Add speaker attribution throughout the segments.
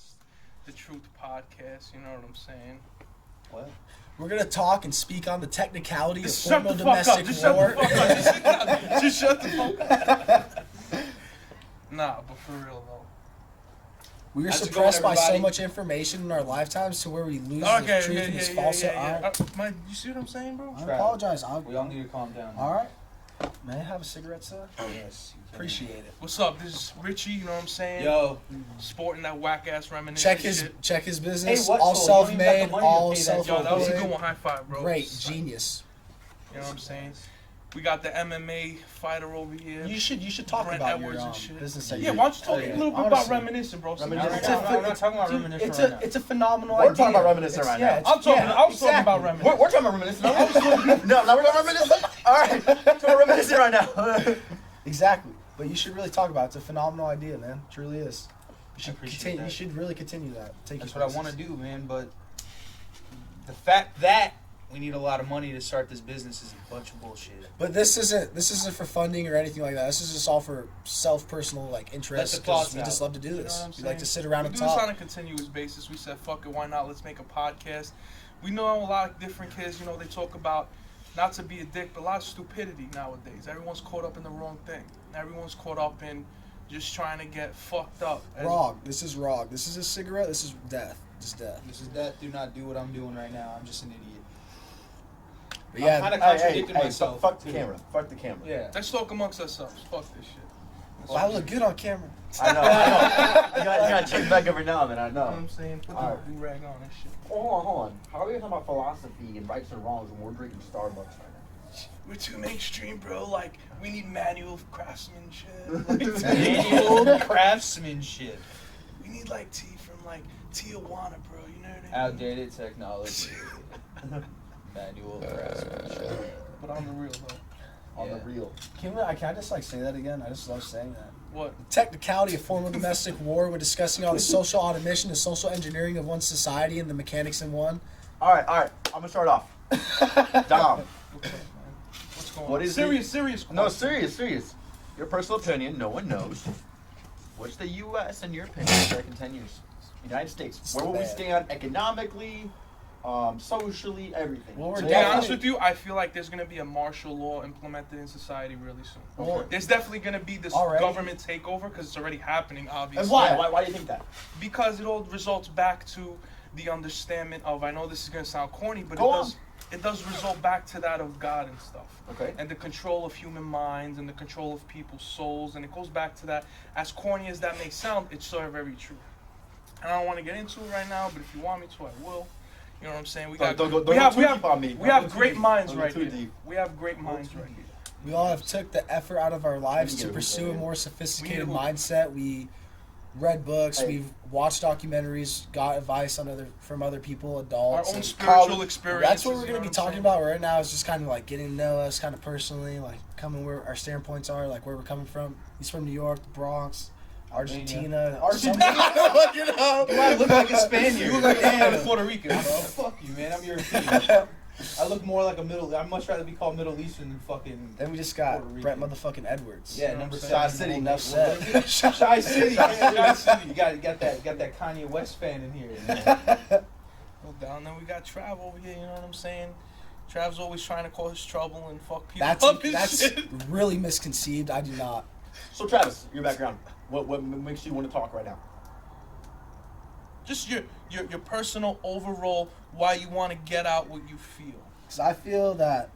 Speaker 1: It's the Truth Podcast. You know what I'm saying?
Speaker 2: What?
Speaker 3: We're going to talk and speak on the technicality of
Speaker 1: Just
Speaker 3: formal domestic war.
Speaker 1: Just shut the fuck up. Nah, but for real though.
Speaker 3: We were suppressed by so much information in our lifetimes to where we lose the truth and this falsehood.
Speaker 1: You see what I'm saying, bro?
Speaker 3: I apologize.
Speaker 2: We all need to calm down.
Speaker 3: All right. May I have a cigarette, sir?
Speaker 2: Yes.
Speaker 3: Appreciate it.
Speaker 1: What's up? This is Richie, you know what I'm saying?
Speaker 2: Yo.
Speaker 1: Sporting that whack-ass reminiscence
Speaker 3: Check his business.
Speaker 2: Hey,
Speaker 3: all self-made, all self-employed.
Speaker 1: Yo, that was a good one. High five, bro.
Speaker 3: Great. Genius.
Speaker 1: You know what I'm saying? We got the MMA fighter over here.
Speaker 3: You should talk
Speaker 1: Brent
Speaker 3: about
Speaker 1: Edwards
Speaker 3: your
Speaker 1: and shit.
Speaker 3: business.
Speaker 1: Yeah, why don't you talk a little bit about reminiscing, bro?
Speaker 2: I'm not talking about reminiscing right now.
Speaker 3: It's a phenomenal
Speaker 2: idea. We're talking about reminiscing right now.
Speaker 1: I was talking about reminiscing.
Speaker 2: We're talking about reminiscing. No, we're talking about reminiscing. All right, we're reminiscing right now.
Speaker 3: Exactly. But you should really talk about it. It's a phenomenal idea, man. It truly is. You should really continue that.
Speaker 2: That's what I want to do, man. But the fact that we need a lot of money to start this business is a bunch of bullshit.
Speaker 3: But this isn't for funding or anything like that. This is just all for personal like interest. Because we just love to do this. We like to sit around and talk.
Speaker 1: We do this on a continuous basis. We said, fuck it, why not? Let's make a podcast. We know a lot of different kids. You know, they talk about not to be a dick, but a lot of stupidity nowadays. Everyone's caught up in the wrong thing. Everyone's caught up in just trying to get fucked up.
Speaker 3: Wrong. This is wrong. This is a cigarette. This is death. Just death.
Speaker 2: This is death. Do not do what I'm doing right now. I'm just an idiot.
Speaker 3: But yeah,
Speaker 2: I'm kind of contradicting myself.
Speaker 4: Fuck the camera. Fuck the camera.
Speaker 2: Yeah.
Speaker 1: Let's talk amongst ourselves. Fuck this shit.
Speaker 3: Well, I look good on camera.
Speaker 4: I know. You gotta check back every now and then. I know.
Speaker 1: You know what I'm saying? Put the do-rag on and shit.
Speaker 4: Hold on. How are we talking about philosophy and rights and wrongs when we're drinking Starbucks right now?
Speaker 1: We're too mainstream, bro. Like, we need manual craftsmanship.
Speaker 2: Manual craftsmanship.
Speaker 1: We need, like, tea from, like, Tijuana, bro. You know what I mean?
Speaker 2: Outdated technology. Manual craftsmanship.
Speaker 1: But on the real, though.
Speaker 4: On the real.
Speaker 3: Can I just like say that again? I just love saying that.
Speaker 1: What?
Speaker 3: The technicality of formal domestic war. We're discussing all the social automation and social engineering of one society and the mechanics in one.
Speaker 4: All right. I'm gonna start off. Dom.
Speaker 1: What's going on?
Speaker 4: What is
Speaker 1: serious?
Speaker 4: No, serious. Your personal opinion. No one knows. What's the U.S. in your opinion in 10 years? United States. Where will we stand economically? Socially, everything.
Speaker 3: Well,
Speaker 1: to be honest with you, I feel like there's going to be a martial law implemented in society really soon.
Speaker 3: Well,
Speaker 1: there's definitely going to be this government takeover because it's already happening, obviously.
Speaker 4: And why? Why do you think that?
Speaker 1: Because it all results back to the understanding of, I know this is going to sound corny, but it does result back to that of God and stuff.
Speaker 4: Okay.
Speaker 1: And the control of human minds and the control of people's souls. And it goes back to that. As corny as that may sound, it's so very true. And I don't want to get into it right now, but if you want me to, I will. You know what I'm saying? We have great minds right here. We have great minds right here.
Speaker 3: We all have took the effort out of our lives to pursue a more sophisticated mindset. We read books, we've watched documentaries, got advice from other people, adults.
Speaker 1: Our own spiritual experiences.
Speaker 3: That's what we're going to be talking about right now. Is just kind of like getting to know us kind of personally, like coming where our standpoints are, like where we're coming from. He's from New York, the Bronx. Argentina.
Speaker 2: You might look like a Spaniard. You look like a Puerto Rican, bro. Fuck you, man. I'm European. I look more like I'd much rather be called Middle Eastern than fucking.
Speaker 3: Then we just got Brent motherfucking Edwards.
Speaker 2: Yeah, number 7.
Speaker 4: Shy City.
Speaker 3: Enough said.
Speaker 2: Shy City. Shy City. You got that Kanye West fan in here.
Speaker 1: Well, down there we got Trav over here. You know what I'm saying? Trav's always trying to cause trouble and fuck people up and
Speaker 3: that's
Speaker 1: shit.
Speaker 3: really misconceived. I do not.
Speaker 4: So Travis, your background. What makes you want to talk right now?
Speaker 1: Just your personal overall why you want to get out what you feel.
Speaker 3: Because I feel that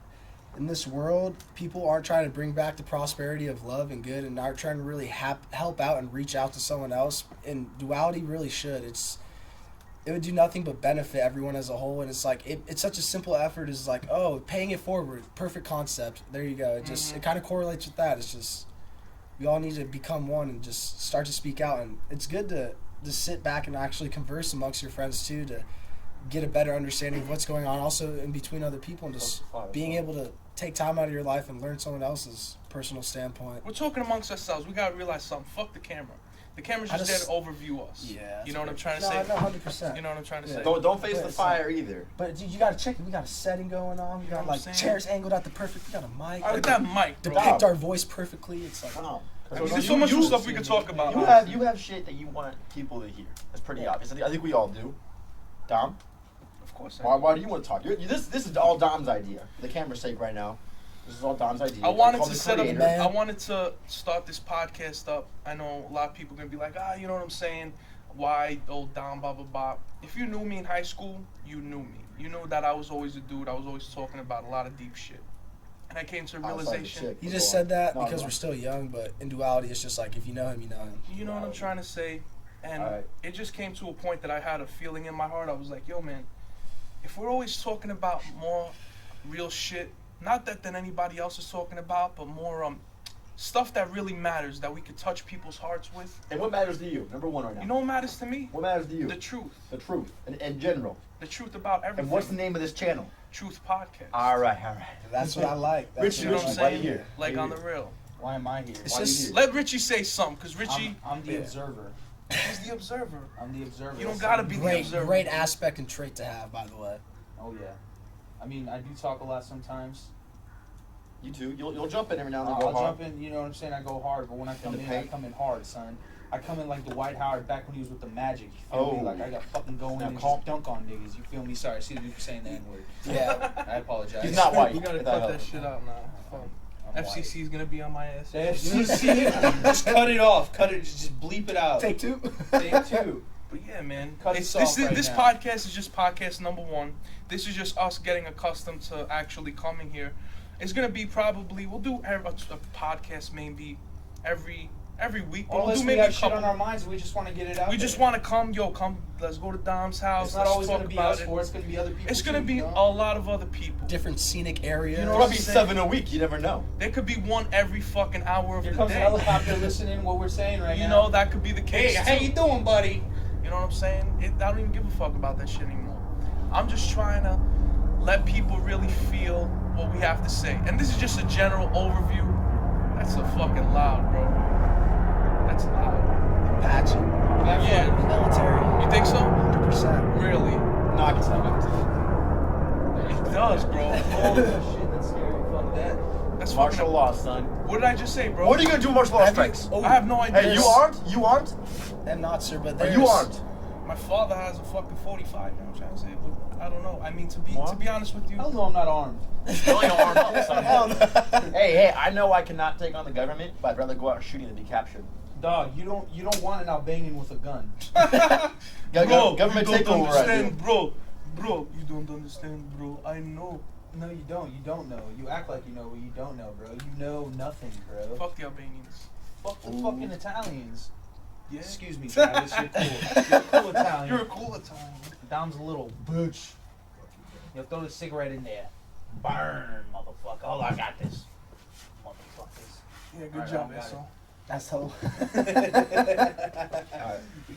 Speaker 3: in this world, people aren't trying to bring back the prosperity of love and good and aren't trying to really help out and reach out to someone else. And duality really should. It would do nothing but benefit everyone as a whole. And it's like, it's such a simple effort. It's like, paying it forward. Perfect concept. There you go. It kind of correlates with that. It's just, we all need to become one and just start to speak out. And it's good to sit back and actually converse amongst your friends too, to get a better understanding of what's going on also in between other people, and just being able to take time out of your life and learn someone else's personal standpoint.
Speaker 1: We're talking amongst ourselves. We got to realize something. Fuck the camera. The camera's just there to overview us.
Speaker 3: Yeah.
Speaker 1: You know what I'm trying to say?
Speaker 3: No, 100%.
Speaker 1: You know what I'm trying to say?
Speaker 4: Don't face the fire either.
Speaker 3: But dude, you gotta check it. We got a setting going on. We got like chairs angled out the perfect. We got a mic.
Speaker 1: I like that mic, bro.
Speaker 3: Depict our voice perfectly. It's like,
Speaker 1: I mean, there's so much stuff we could talk about.
Speaker 4: You have shit that you want people to hear. That's pretty obvious. I think we all do. Dom?
Speaker 1: Of course.
Speaker 4: Why do you want to talk? This is all Dom's idea. For the camera's sake right now. This is all Dom's idea.
Speaker 1: I wanted to start this podcast up. I know a lot of people are going to be like, you know what I'm saying? Why, Dom, blah, blah, blah. If you knew me in high school, you knew me. You knew that I was always a dude. I was always talking about a lot of deep shit. And I came to a realization.
Speaker 3: He just said that because we're still young, but in duality, it's just like if you know him, you know him.
Speaker 1: You know what I'm trying to say? And it just came to a point that I had a feeling in my heart. I was like, yo, man, if we're always talking about more real shit, not that than anybody else is talking about, but more stuff that really matters, that we could touch people's hearts with.
Speaker 4: And what matters to you? Number one right now.
Speaker 1: You know what matters to me?
Speaker 4: What matters to you?
Speaker 1: The truth.
Speaker 4: The truth. In general.
Speaker 1: The truth about everything.
Speaker 4: And what's the name of this channel?
Speaker 1: TruthPodcast.
Speaker 4: All right.
Speaker 3: That's what I like.
Speaker 1: Richie, you know what I'm saying?
Speaker 4: Here.
Speaker 1: Like on the real.
Speaker 2: Why am I here?
Speaker 1: Let Richie say something, because Richie...
Speaker 2: I'm the observer.
Speaker 1: He's the observer.
Speaker 2: I'm the observer.
Speaker 1: You don't gotta be the observer.
Speaker 3: Great aspect and trait to have, by the way.
Speaker 2: Oh, yeah. I mean, I do talk a lot sometimes.
Speaker 4: You too. You'll jump in every now and then.
Speaker 2: I'll jump in, you know what I'm saying? I go hard, but when I come in, I come in hard, son. I come in like Dwight Howard back when he was with the Magic. You feel me? Like I got fucking going and just dunk on niggas. You feel me? Sorry, I see you saying the N-word. Yeah, I apologize.
Speaker 4: He's not white.
Speaker 1: You gotta cut that shit out now. FCC is gonna be on my ass.
Speaker 2: The FCC, just cut it off. Cut it. Just bleep it out.
Speaker 3: Take two.
Speaker 2: Take two.
Speaker 1: But yeah, man.
Speaker 2: This
Speaker 1: podcast is just podcast number 1. This is just us getting accustomed to actually coming here. It's gonna be probably we'll do a podcast maybe every week. But
Speaker 2: Unless
Speaker 1: we'll do
Speaker 2: we
Speaker 1: maybe
Speaker 2: have shit on our minds and we just want to get it out.
Speaker 1: We just want to come, let's go to Dom's house.
Speaker 2: It's not always
Speaker 1: going
Speaker 2: to be us, or it's going to be other people.
Speaker 1: It's going to be a lot of other people.
Speaker 3: Different scenic areas.
Speaker 1: You know
Speaker 4: Probably 7 a week. You never know.
Speaker 1: There could be one every fucking hour of the day.
Speaker 2: Here comes a helicopter listening what we're saying right now.
Speaker 1: You know, that could be the case.
Speaker 2: Hey, how you doing, buddy?
Speaker 1: You know what I'm saying? I don't even give a fuck about that shit anymore. I'm just trying to let people really feel what we have to say. And this is just a general overview. That's so fucking loud, bro. That's loud.
Speaker 3: Patchy.
Speaker 1: Yeah.
Speaker 3: Military.
Speaker 1: You think so?
Speaker 3: 100%.
Speaker 1: Really?
Speaker 4: No, I can tell.
Speaker 1: It does, bro.
Speaker 2: Oh, shit, that's scary. Fuck that.
Speaker 1: That's
Speaker 4: Martial
Speaker 1: fucking
Speaker 4: law, son.
Speaker 1: What did I just say, bro?
Speaker 4: What are you gonna do with martial law strikes?
Speaker 1: I have no idea.
Speaker 4: Hey, you armed? You armed?
Speaker 3: I'm not, sir, but
Speaker 4: Are
Speaker 3: there's...
Speaker 4: you armed?
Speaker 1: My father has a fucking 45, you know what I'm trying to say? But I don't know. I mean, to be honest with you.
Speaker 2: Hell no, I'm not armed.
Speaker 4: Really don't arm up, son. Hey, I know I cannot take on the government, but I'd rather go out shooting than be captured.
Speaker 2: Dog, you don't want an Albanian with a gun.
Speaker 1: Bro,
Speaker 4: government
Speaker 1: you don't
Speaker 4: takeover.
Speaker 1: understand, bro, you don't understand, bro. I know.
Speaker 2: No, you don't. You don't know. You act like you know, but you don't know, bro. You know nothing, bro.
Speaker 1: Fuck the Albanians.
Speaker 2: Fuck the fucking Italians.
Speaker 1: Yeah.
Speaker 2: Excuse me, Travis. You're cool. You're a cool Italian.
Speaker 1: You're a cool Italian.
Speaker 2: Dom's a little bitch. You throw the cigarette in there. Burn, motherfucker. Oh, I got this. Motherfuckers.
Speaker 1: Yeah, good job, asshole.
Speaker 3: That's how...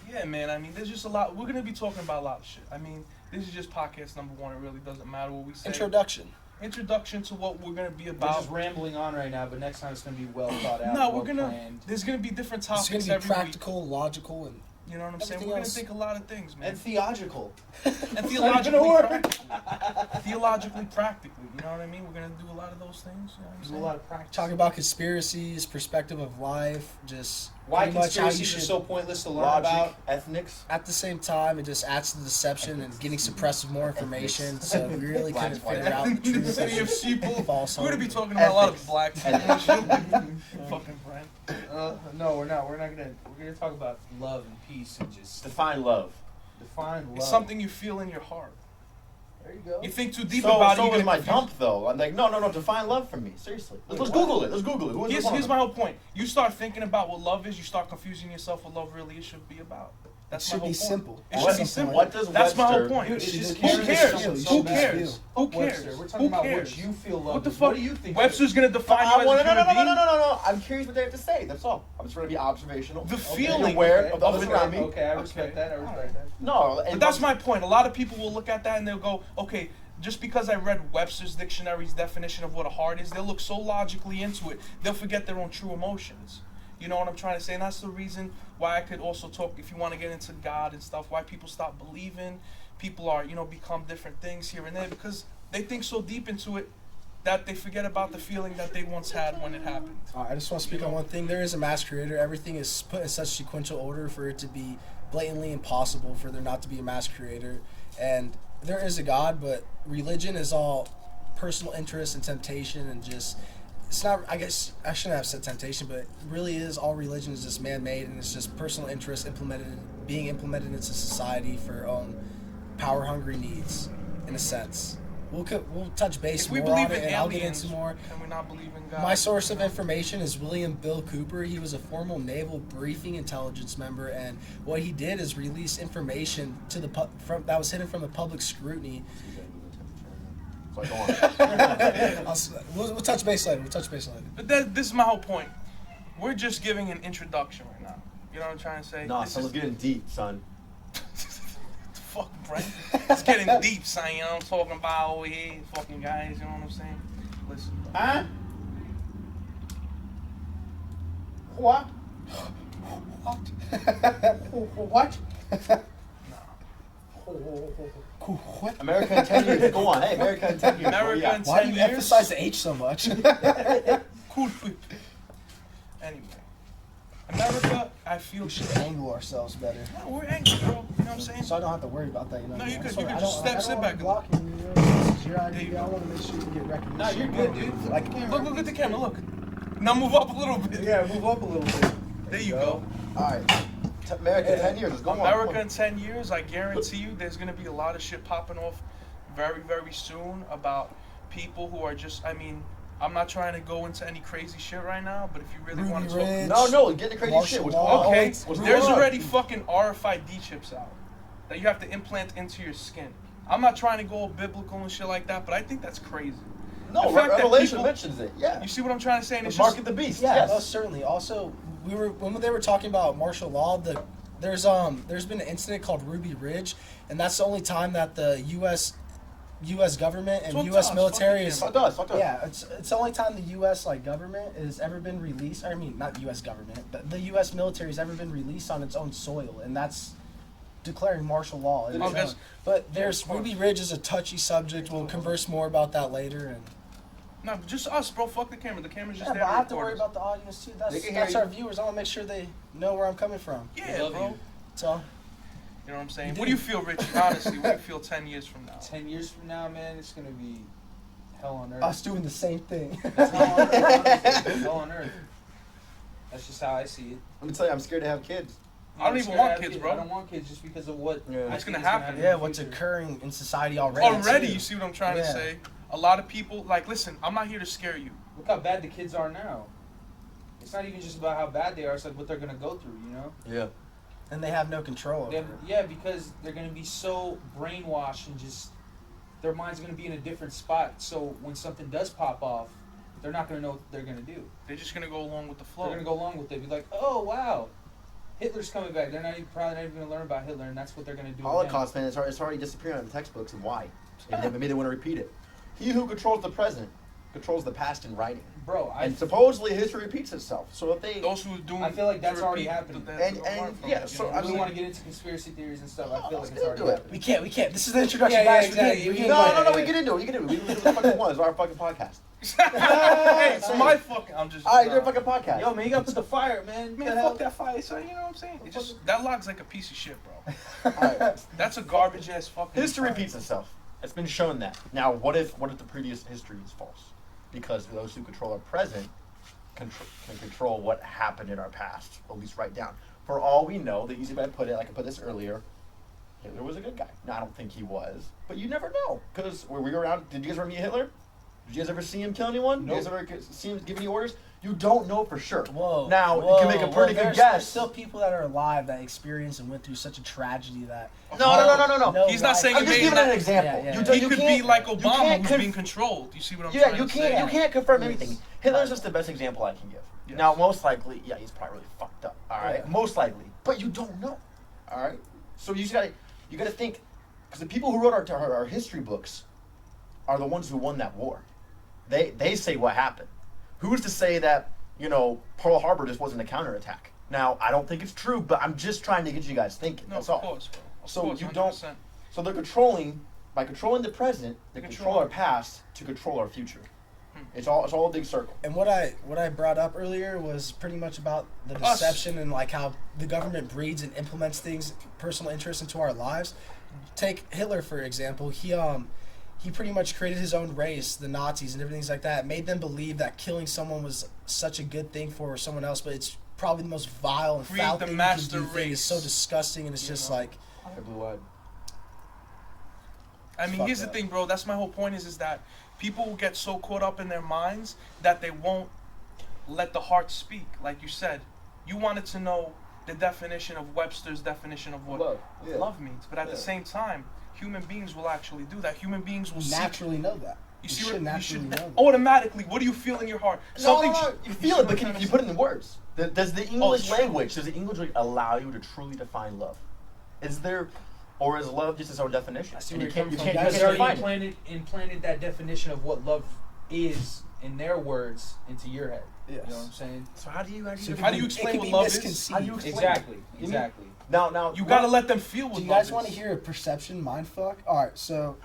Speaker 1: Yeah, man, I mean, there's just a lot. We're going to be talking about a lot of shit. I mean, this is just podcast number 1. It really doesn't matter what we say. Introduction to what we're going to be about.
Speaker 2: We're just rambling on right now, but next time it's going to be well thought out.
Speaker 1: No,
Speaker 2: planned.
Speaker 1: There's going to be different topics
Speaker 3: every week. It's going to be
Speaker 1: practical,
Speaker 3: logical, and
Speaker 1: you know what I'm saying? We're going to think a lot of things, man.
Speaker 2: And theological.
Speaker 1: And theologically practically, you know what I mean? We're going to do a lot of those things, you know what I'm saying?
Speaker 2: Do a lot of practice.
Speaker 3: Talk about conspiracies, perspective of life, just
Speaker 2: why
Speaker 3: pretty much how you
Speaker 2: conspiracies are
Speaker 3: should,
Speaker 2: so pointless to learn
Speaker 4: Logic,
Speaker 2: about.
Speaker 4: ethnics.
Speaker 3: at the same time, it just adds to the deception and getting suppressed with more information, so we really couldn't figure out the truth.
Speaker 1: City of sheeple.
Speaker 3: False
Speaker 1: We're going to be
Speaker 3: hope.
Speaker 1: talking about a lot of black people. Fucking Brent.
Speaker 2: No, we're not. We're gonna talk about love and peace and just
Speaker 4: Define love.
Speaker 2: define love.
Speaker 1: It's something you feel in your heart.
Speaker 2: There you go.
Speaker 1: You think too deep
Speaker 4: So
Speaker 1: about it.
Speaker 4: was
Speaker 1: You're
Speaker 4: my
Speaker 1: gonna
Speaker 4: dump though. I'm like, no. Define love for me. Seriously. Let's Google it. Let's Google it. Who is this one
Speaker 1: Here's
Speaker 4: of
Speaker 1: my
Speaker 4: them?
Speaker 1: whole point. You start thinking about what love is. You start confusing yourself what love really should be about. That's
Speaker 3: It should
Speaker 1: my whole
Speaker 3: be
Speaker 1: point.
Speaker 3: simple.
Speaker 1: It
Speaker 4: What-
Speaker 1: should be simple.
Speaker 4: what does
Speaker 1: That's my whole
Speaker 4: Webster-
Speaker 1: point.
Speaker 2: Dude, it's
Speaker 3: Who
Speaker 2: just
Speaker 3: cares?
Speaker 1: Who cares?
Speaker 3: Who
Speaker 1: Who
Speaker 3: cares?
Speaker 1: cares? Who
Speaker 2: Webster,
Speaker 1: cares?
Speaker 2: we're talking
Speaker 1: Who
Speaker 2: about
Speaker 1: cares?
Speaker 2: what you feel love
Speaker 1: What the
Speaker 2: is.
Speaker 1: fuck?
Speaker 2: What do you think?
Speaker 1: Webster's gonna define you
Speaker 4: I
Speaker 1: as
Speaker 4: want
Speaker 1: a
Speaker 4: no.
Speaker 1: human being.
Speaker 4: I'm curious what they have to say. That's all. I'm just trying to be observational.
Speaker 1: The
Speaker 4: Okay.
Speaker 1: feeling.
Speaker 4: Aware of the others
Speaker 1: Okay.
Speaker 4: around me.
Speaker 2: Okay, I respect that. I respect that.
Speaker 4: No,
Speaker 1: But that's my point. A lot of people will look at that and they'll go, okay, just because I read Webster's dictionary's definition of what a heart is, they'll look so logically into it, they'll forget their own true emotions. You know what I'm trying to say? And that's the reason why I could also talk, if you want to get into God and stuff, why people stop believing, people are, become different things here and there, because they think so deep into it that they forget about the feeling that they once had when it happened.
Speaker 3: I just want to speak on one thing. There is a mass creator. Everything is put in such sequential order for it to be blatantly impossible for there not to be a mass creator. And there is a God, but religion is all personal interest and temptation and just, it's not, I guess I shouldn't have said temptation, but it really is, all religion is just man-made, and it's just personal interest being implemented into society for your own power-hungry needs, in a sense. We'll touch base more on it, and I'll get into more.
Speaker 1: Can we not believe in God?
Speaker 3: My source of information is William Bill Cooper. He was a former naval briefing intelligence member, and what he did is release information to the that was hidden from the public scrutiny.
Speaker 4: So go on.
Speaker 3: We'll touch base later.
Speaker 1: But this is my whole point. We're just giving an introduction right now. You know what I'm trying to say?
Speaker 4: Nah, son, let's get in deep, son.
Speaker 1: Fuck, Brent. It's getting deep, son. You know what I'm talking about over here, fucking guys. You know what I'm saying? Listen.
Speaker 2: Huh? What? What?
Speaker 3: What?
Speaker 4: America in 10 years. Go on. Hey, America in 10 years.
Speaker 1: America in 10
Speaker 3: Why do you
Speaker 1: years?
Speaker 3: emphasize the H so much?
Speaker 1: Cool. Anyway. America, I feel
Speaker 3: We should
Speaker 1: shit.
Speaker 3: angle ourselves better,
Speaker 1: No, we're angry, bro. You know what I'm saying?
Speaker 3: so I don't have to worry about that. You know.
Speaker 1: No,
Speaker 3: what I
Speaker 1: you
Speaker 3: mean?
Speaker 1: could- you
Speaker 3: I
Speaker 1: could just
Speaker 3: don't-
Speaker 1: sit
Speaker 3: I
Speaker 1: back.
Speaker 3: don't wanna block you, you know? This is your
Speaker 1: There you
Speaker 3: idea. I
Speaker 1: go.
Speaker 3: want to make sure you get recognition.
Speaker 2: Nah, you're good, dude.
Speaker 3: Like,
Speaker 1: Look at the camera. Look. Now move up a little bit.
Speaker 2: Yeah, move up a little bit.
Speaker 1: There you go.
Speaker 4: Alright. America in 10 years. Let's go on.
Speaker 1: America in 10 years, I guarantee you there's going to be a lot of shit popping off very, very soon about people who are just, I mean, I'm not trying to go into any crazy shit right now, but if you really
Speaker 3: Ruby
Speaker 1: want to
Speaker 3: Ridge.
Speaker 1: talk...
Speaker 4: No, get the crazy
Speaker 3: Martial
Speaker 4: shit. What's
Speaker 3: law.
Speaker 4: going on?
Speaker 1: Okay,
Speaker 4: What's
Speaker 1: there's
Speaker 4: going on?
Speaker 1: already fucking RFID chips out that you have to implant into your skin. I'm not trying to go biblical and shit like that, but I think that's crazy.
Speaker 4: No,
Speaker 1: The fact that
Speaker 4: Revelation
Speaker 1: people-
Speaker 4: mentions it. Yeah.
Speaker 1: You see what I'm trying to say? And
Speaker 4: The
Speaker 1: it's
Speaker 4: mark
Speaker 1: just,
Speaker 4: of the beast.
Speaker 3: yeah,
Speaker 4: yes.
Speaker 3: no, certainly. Also, when they were talking about martial law, there's been an incident called Ruby Ridge, and that's the only time that the U.S. government and
Speaker 1: Talk to
Speaker 3: U.S.
Speaker 1: us,
Speaker 3: military
Speaker 1: fuck
Speaker 3: is.
Speaker 4: Talk to us.
Speaker 3: Yeah, it's the only time the U.S. government has ever been released. I mean, not U.S. government, but the U.S. military has ever been released on its own soil, and that's declaring martial law. in its
Speaker 1: Okay.
Speaker 3: own. But there's
Speaker 1: of course.
Speaker 3: Ruby Ridge is a touchy subject. We'll converse more about that later. And
Speaker 1: no, just us, bro. Fuck the camera. The camera's just
Speaker 3: yeah,
Speaker 1: there
Speaker 3: but I have to
Speaker 1: record
Speaker 3: worry
Speaker 1: us.
Speaker 3: about the audience too.
Speaker 4: They can
Speaker 3: That's
Speaker 4: hear
Speaker 3: our
Speaker 4: you.
Speaker 3: viewers. I want to make sure they know where I'm coming from.
Speaker 1: Yeah,
Speaker 2: love
Speaker 1: bro.
Speaker 2: you.
Speaker 3: So
Speaker 1: You know what I'm saying?
Speaker 3: You
Speaker 1: What do you
Speaker 3: do.
Speaker 1: feel, Richie? Honestly, what do you feel 10 years from now?
Speaker 2: 10 years from now, man, it's gonna be hell on earth.
Speaker 3: us doing the same thing.
Speaker 2: It's hell on earth. honestly. Hell on earth. That's just how I see it.
Speaker 4: Let me tell you, I'm scared to have kids.
Speaker 1: I don't
Speaker 2: I'm
Speaker 1: even
Speaker 2: scared
Speaker 1: want
Speaker 2: to have
Speaker 1: kids, bro.
Speaker 2: I don't want kids just because of what
Speaker 4: Yeah.
Speaker 2: I
Speaker 1: What's
Speaker 2: think
Speaker 1: gonna
Speaker 2: is
Speaker 1: happen.
Speaker 2: in
Speaker 3: Yeah,
Speaker 2: the
Speaker 3: what's
Speaker 2: future.
Speaker 3: occurring in society already.
Speaker 1: Already,
Speaker 3: too.
Speaker 1: you see what I'm trying to
Speaker 3: Yeah.
Speaker 1: say? A lot of people, like, listen, I'm not here to scare you.
Speaker 2: Look how bad the kids are now. It's not even just about how bad they are. It's like what they're gonna go through. You know?
Speaker 4: Yeah.
Speaker 3: And they have no control over it.
Speaker 2: Yeah, because they're gonna be so brainwashed and just their mind's gonna be in a different spot. So when something does pop off, they're not gonna know what they're gonna do.
Speaker 1: They're just gonna go along with the
Speaker 2: They're
Speaker 1: flow.
Speaker 2: gonna go along with it. Be like, oh wow, Hitler's coming back. They're not even, probably not even gonna learn about Hitler, and that's what they're gonna do.
Speaker 4: Holocaust, man, it's already disappearing out of the textbooks, and why? And maybe they want to repeat it. He who controls the present controls the past in writing.
Speaker 2: Again. Bro,
Speaker 4: And supposedly history repeats itself. So if they...
Speaker 1: Those who are doing,
Speaker 2: I feel like that's
Speaker 1: to
Speaker 2: already
Speaker 1: repeat
Speaker 2: happening.
Speaker 1: the-
Speaker 4: And-
Speaker 1: the
Speaker 4: and,
Speaker 1: word from
Speaker 4: yeah,
Speaker 1: it,
Speaker 4: so
Speaker 1: you know?
Speaker 2: I
Speaker 4: I
Speaker 2: really
Speaker 4: mean-
Speaker 2: want to get into conspiracy theories and stuff. I feel like
Speaker 4: let's
Speaker 2: it's
Speaker 4: get
Speaker 2: already
Speaker 4: into it.
Speaker 2: happening.
Speaker 3: We can't. This is the introduction,
Speaker 2: Yeah,
Speaker 3: guys.
Speaker 2: exactly.
Speaker 3: We
Speaker 2: Yeah,
Speaker 3: can't.
Speaker 4: No, we get into it. You get into it. We do what the fucking was. It's our fucking podcast.
Speaker 1: Hey, it's my fucking. I'm just.
Speaker 4: Alright, you're a fucking podcast.
Speaker 2: Yo, man, you gotta put the fire, man.
Speaker 1: Man, fuck that fire, son. You know what I'm saying? It just that log's like a piece of shit, bro.
Speaker 4: Alright.
Speaker 1: That's a garbage ass fucking.
Speaker 4: History
Speaker 1: fire.
Speaker 4: repeats itself. It's been shown that. Now, what if the previous history is false? Because those who control our present can control what happened in our past, at least write down. For all we know, the easy way to put it, like I put this earlier, Hitler was a good guy. No, I don't think he was, but you never know. Because were we around? Did you guys ever meet Hitler? Did you guys ever see him kill anyone?
Speaker 2: Nope.
Speaker 4: Did you guys ever see him give any orders? You don't know for sure.
Speaker 3: Whoa.
Speaker 4: Now,
Speaker 3: whoa,
Speaker 4: you can make a pretty good
Speaker 3: there's
Speaker 4: guess.
Speaker 3: still people that are alive that experienced and went through such a tragedy that.
Speaker 4: No.
Speaker 1: He's not saying
Speaker 4: I'm
Speaker 1: he
Speaker 4: just
Speaker 1: made
Speaker 4: giving
Speaker 1: that-
Speaker 4: an example.
Speaker 3: Yeah, yeah.
Speaker 4: You don't-
Speaker 1: He
Speaker 4: you
Speaker 1: could
Speaker 4: can't-
Speaker 1: be like
Speaker 4: you
Speaker 1: Obama,
Speaker 4: can't
Speaker 1: who's
Speaker 4: conf-
Speaker 1: being controlled. You see what I'm
Speaker 4: Yeah,
Speaker 1: trying
Speaker 4: you
Speaker 1: to
Speaker 4: can't
Speaker 1: say?
Speaker 4: you can't confirm anything. Hitler's just the best example I can give.
Speaker 1: Yes.
Speaker 4: Now, most likely, yeah, he's probably really fucked up. All right,
Speaker 3: Yeah.
Speaker 4: most likely, but you don't know. All right, so you gotta think, because the people who wrote our history books are the ones who won that war. They say what happened. Who's to say that Pearl Harbor just wasn't a counterattack? Now, I don't think it's true, but I'm just trying to get you guys thinking.
Speaker 1: No,
Speaker 4: That's
Speaker 1: of
Speaker 4: all.
Speaker 1: course, bro. Of
Speaker 4: So
Speaker 1: course,
Speaker 4: you don't-
Speaker 1: 100%.
Speaker 4: So they're controlling, by controlling the present, they control
Speaker 1: Control.
Speaker 4: our past to control our future. It's all a big circle.
Speaker 3: And what I brought up earlier was pretty much about the deception and like how the government breeds and implements things, personal interests into our lives. Take Hitler for example. He pretty much created his own race, the Nazis and everything like that. Made them believe that killing someone was such a good thing for someone else, but it's probably the most vile and foul thing you can do. It's so disgusting, and it's just like.
Speaker 4: Blue-eyed.
Speaker 1: I mean, here's the thing, bro. That's my whole point is that people will get so caught up in their minds that they won't let the heart speak. Like you said, you wanted to know the definition of Webster's definition of what love means. But at the same time, human beings will actually do that. Human beings will
Speaker 3: naturally know that.
Speaker 1: You
Speaker 3: should naturally know that.
Speaker 1: Automatically, what do you feel in your heart?
Speaker 4: No, you feel it, but can you put it in words? Does the English language allow you to truly define love? Is there, or is love just its own definition?
Speaker 2: And you can't already implanted that definition of what love is in their words into your head. Yes. You know what I'm saying?
Speaker 4: So how do you
Speaker 1: explain what love is? How do you explain
Speaker 2: Exactly.
Speaker 1: Now you gotta let them feel what love is.
Speaker 3: Do you guys want to hear a perception mindfuck? All right, so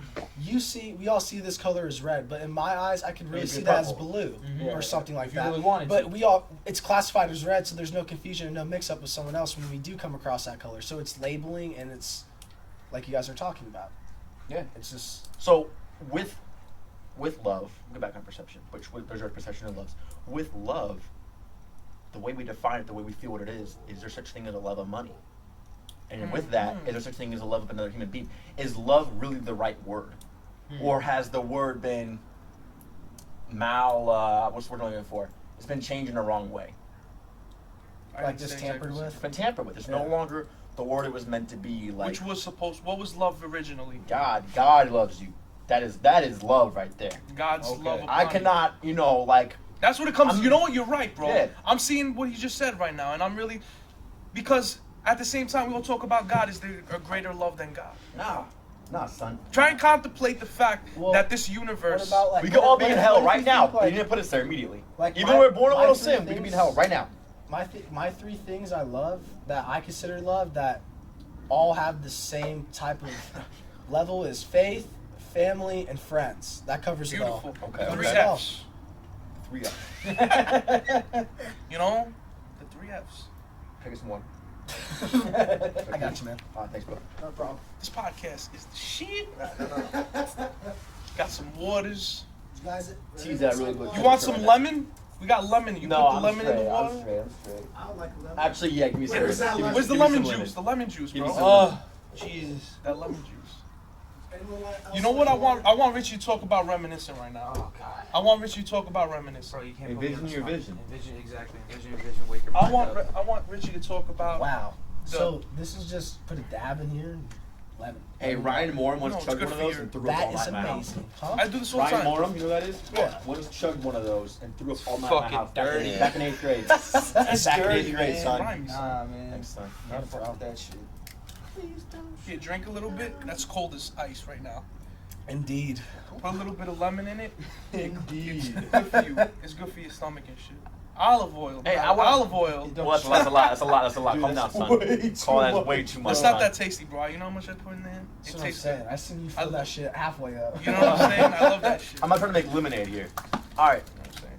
Speaker 3: we all see this color as red, but in my eyes, I can really see that as blue or something like that.
Speaker 2: Really
Speaker 3: but it's classified as red, so there's no confusion and no mix-up with someone else when we do come across that color. So it's labeling, and it's like you guys are talking about.
Speaker 2: Yeah,
Speaker 3: it's just
Speaker 4: so with love. Go back on perception, there's our perception of love. With love, the way we define it, the way we feel what it is there such thing as a love of money? And with that, is there such thing as a love of another human being? Is love really the right word? Or has the word been what's the word I'm looking for? It's been changed in the wrong way.
Speaker 3: Like just tampered with?
Speaker 4: It's been tampered with. It's no longer the word it was meant to be. Like,
Speaker 1: what was love originally?
Speaker 4: God loves you. That is love right there.
Speaker 1: God's love.
Speaker 4: I cannot,
Speaker 1: That's what it comes to. You know what? You're right, bro.
Speaker 4: Yeah.
Speaker 1: I'm seeing what he just said right now, and I'm really, because at the same time, we all talk about God. Is there a greater love than God?
Speaker 4: Nah, son.
Speaker 1: Try and contemplate the fact that this universe.
Speaker 4: We could all be in hell right now. But you didn't put us there immediately. Even though we're born in a little sin, we could be in hell right now.
Speaker 3: My three things I love, that I consider love, that all have the same type of level, is faith, family, and friends. That covers it all.
Speaker 4: Okay.
Speaker 1: The 3 F's.
Speaker 4: 3 F's.
Speaker 1: You know, the 3 F's.
Speaker 4: Take us some water.
Speaker 3: I got you, man.
Speaker 4: Thanks, bro.
Speaker 3: No problem.
Speaker 1: This podcast is the shit. Got some waters.
Speaker 3: You guys,
Speaker 4: tease that really good.
Speaker 1: You want some lemon? We got lemon. You put the lemon in the water?
Speaker 4: I'm straight.
Speaker 3: I don't like lemon.
Speaker 4: Actually, yeah, give me some.
Speaker 1: Where's the lemon juice? The lemon juice, bro.
Speaker 2: Oh, Jesus.
Speaker 1: That lemon juice. You know what I want? I want Richie to talk about reminiscing right now.
Speaker 2: Oh, God.
Speaker 1: I want Richie to talk about reminiscing.
Speaker 2: Bro, you can't
Speaker 4: envision your vision.
Speaker 2: Envision, exactly. Envision your vision. Wake your mind up.
Speaker 1: I want Richie to talk about.
Speaker 3: Wow. So this is just put a dab in here and lemon.
Speaker 4: Hey, Ryan Morum once chugged one of those and threw up all
Speaker 3: That is
Speaker 4: my mouth.
Speaker 3: amazing. Huh?
Speaker 1: I do this all the time.
Speaker 4: Ryan Morum, you know who that is?
Speaker 3: Yeah.
Speaker 4: Once chugged one of those and threw up all my
Speaker 1: Fucking
Speaker 4: mouth.
Speaker 1: dirty.
Speaker 4: Back in 8th grade.
Speaker 3: That's
Speaker 4: Back in
Speaker 3: dirty,
Speaker 4: 8th grade,
Speaker 3: man.
Speaker 4: son.
Speaker 2: Nah, man.
Speaker 4: Thanks, son.
Speaker 2: Not fuck that shit.
Speaker 1: Here, drink a little bit. That's cold as ice right now.
Speaker 3: Indeed.
Speaker 1: Put a little bit of lemon in it.
Speaker 3: Indeed.
Speaker 1: It's good for you. It's good for your stomach and shit. Olive oil.
Speaker 4: Hey,
Speaker 1: olive oil.
Speaker 4: Well, that's a lot. Calm down, son. That's way too much.
Speaker 1: That's not that tasty, bro. You know how much I put in there?
Speaker 3: That's what I'm saying. I seen you fill that shit halfway up.
Speaker 1: You know what I'm saying? I love that shit.
Speaker 4: I'm not trying to make lemonade here. All right.
Speaker 1: You know what I'm saying?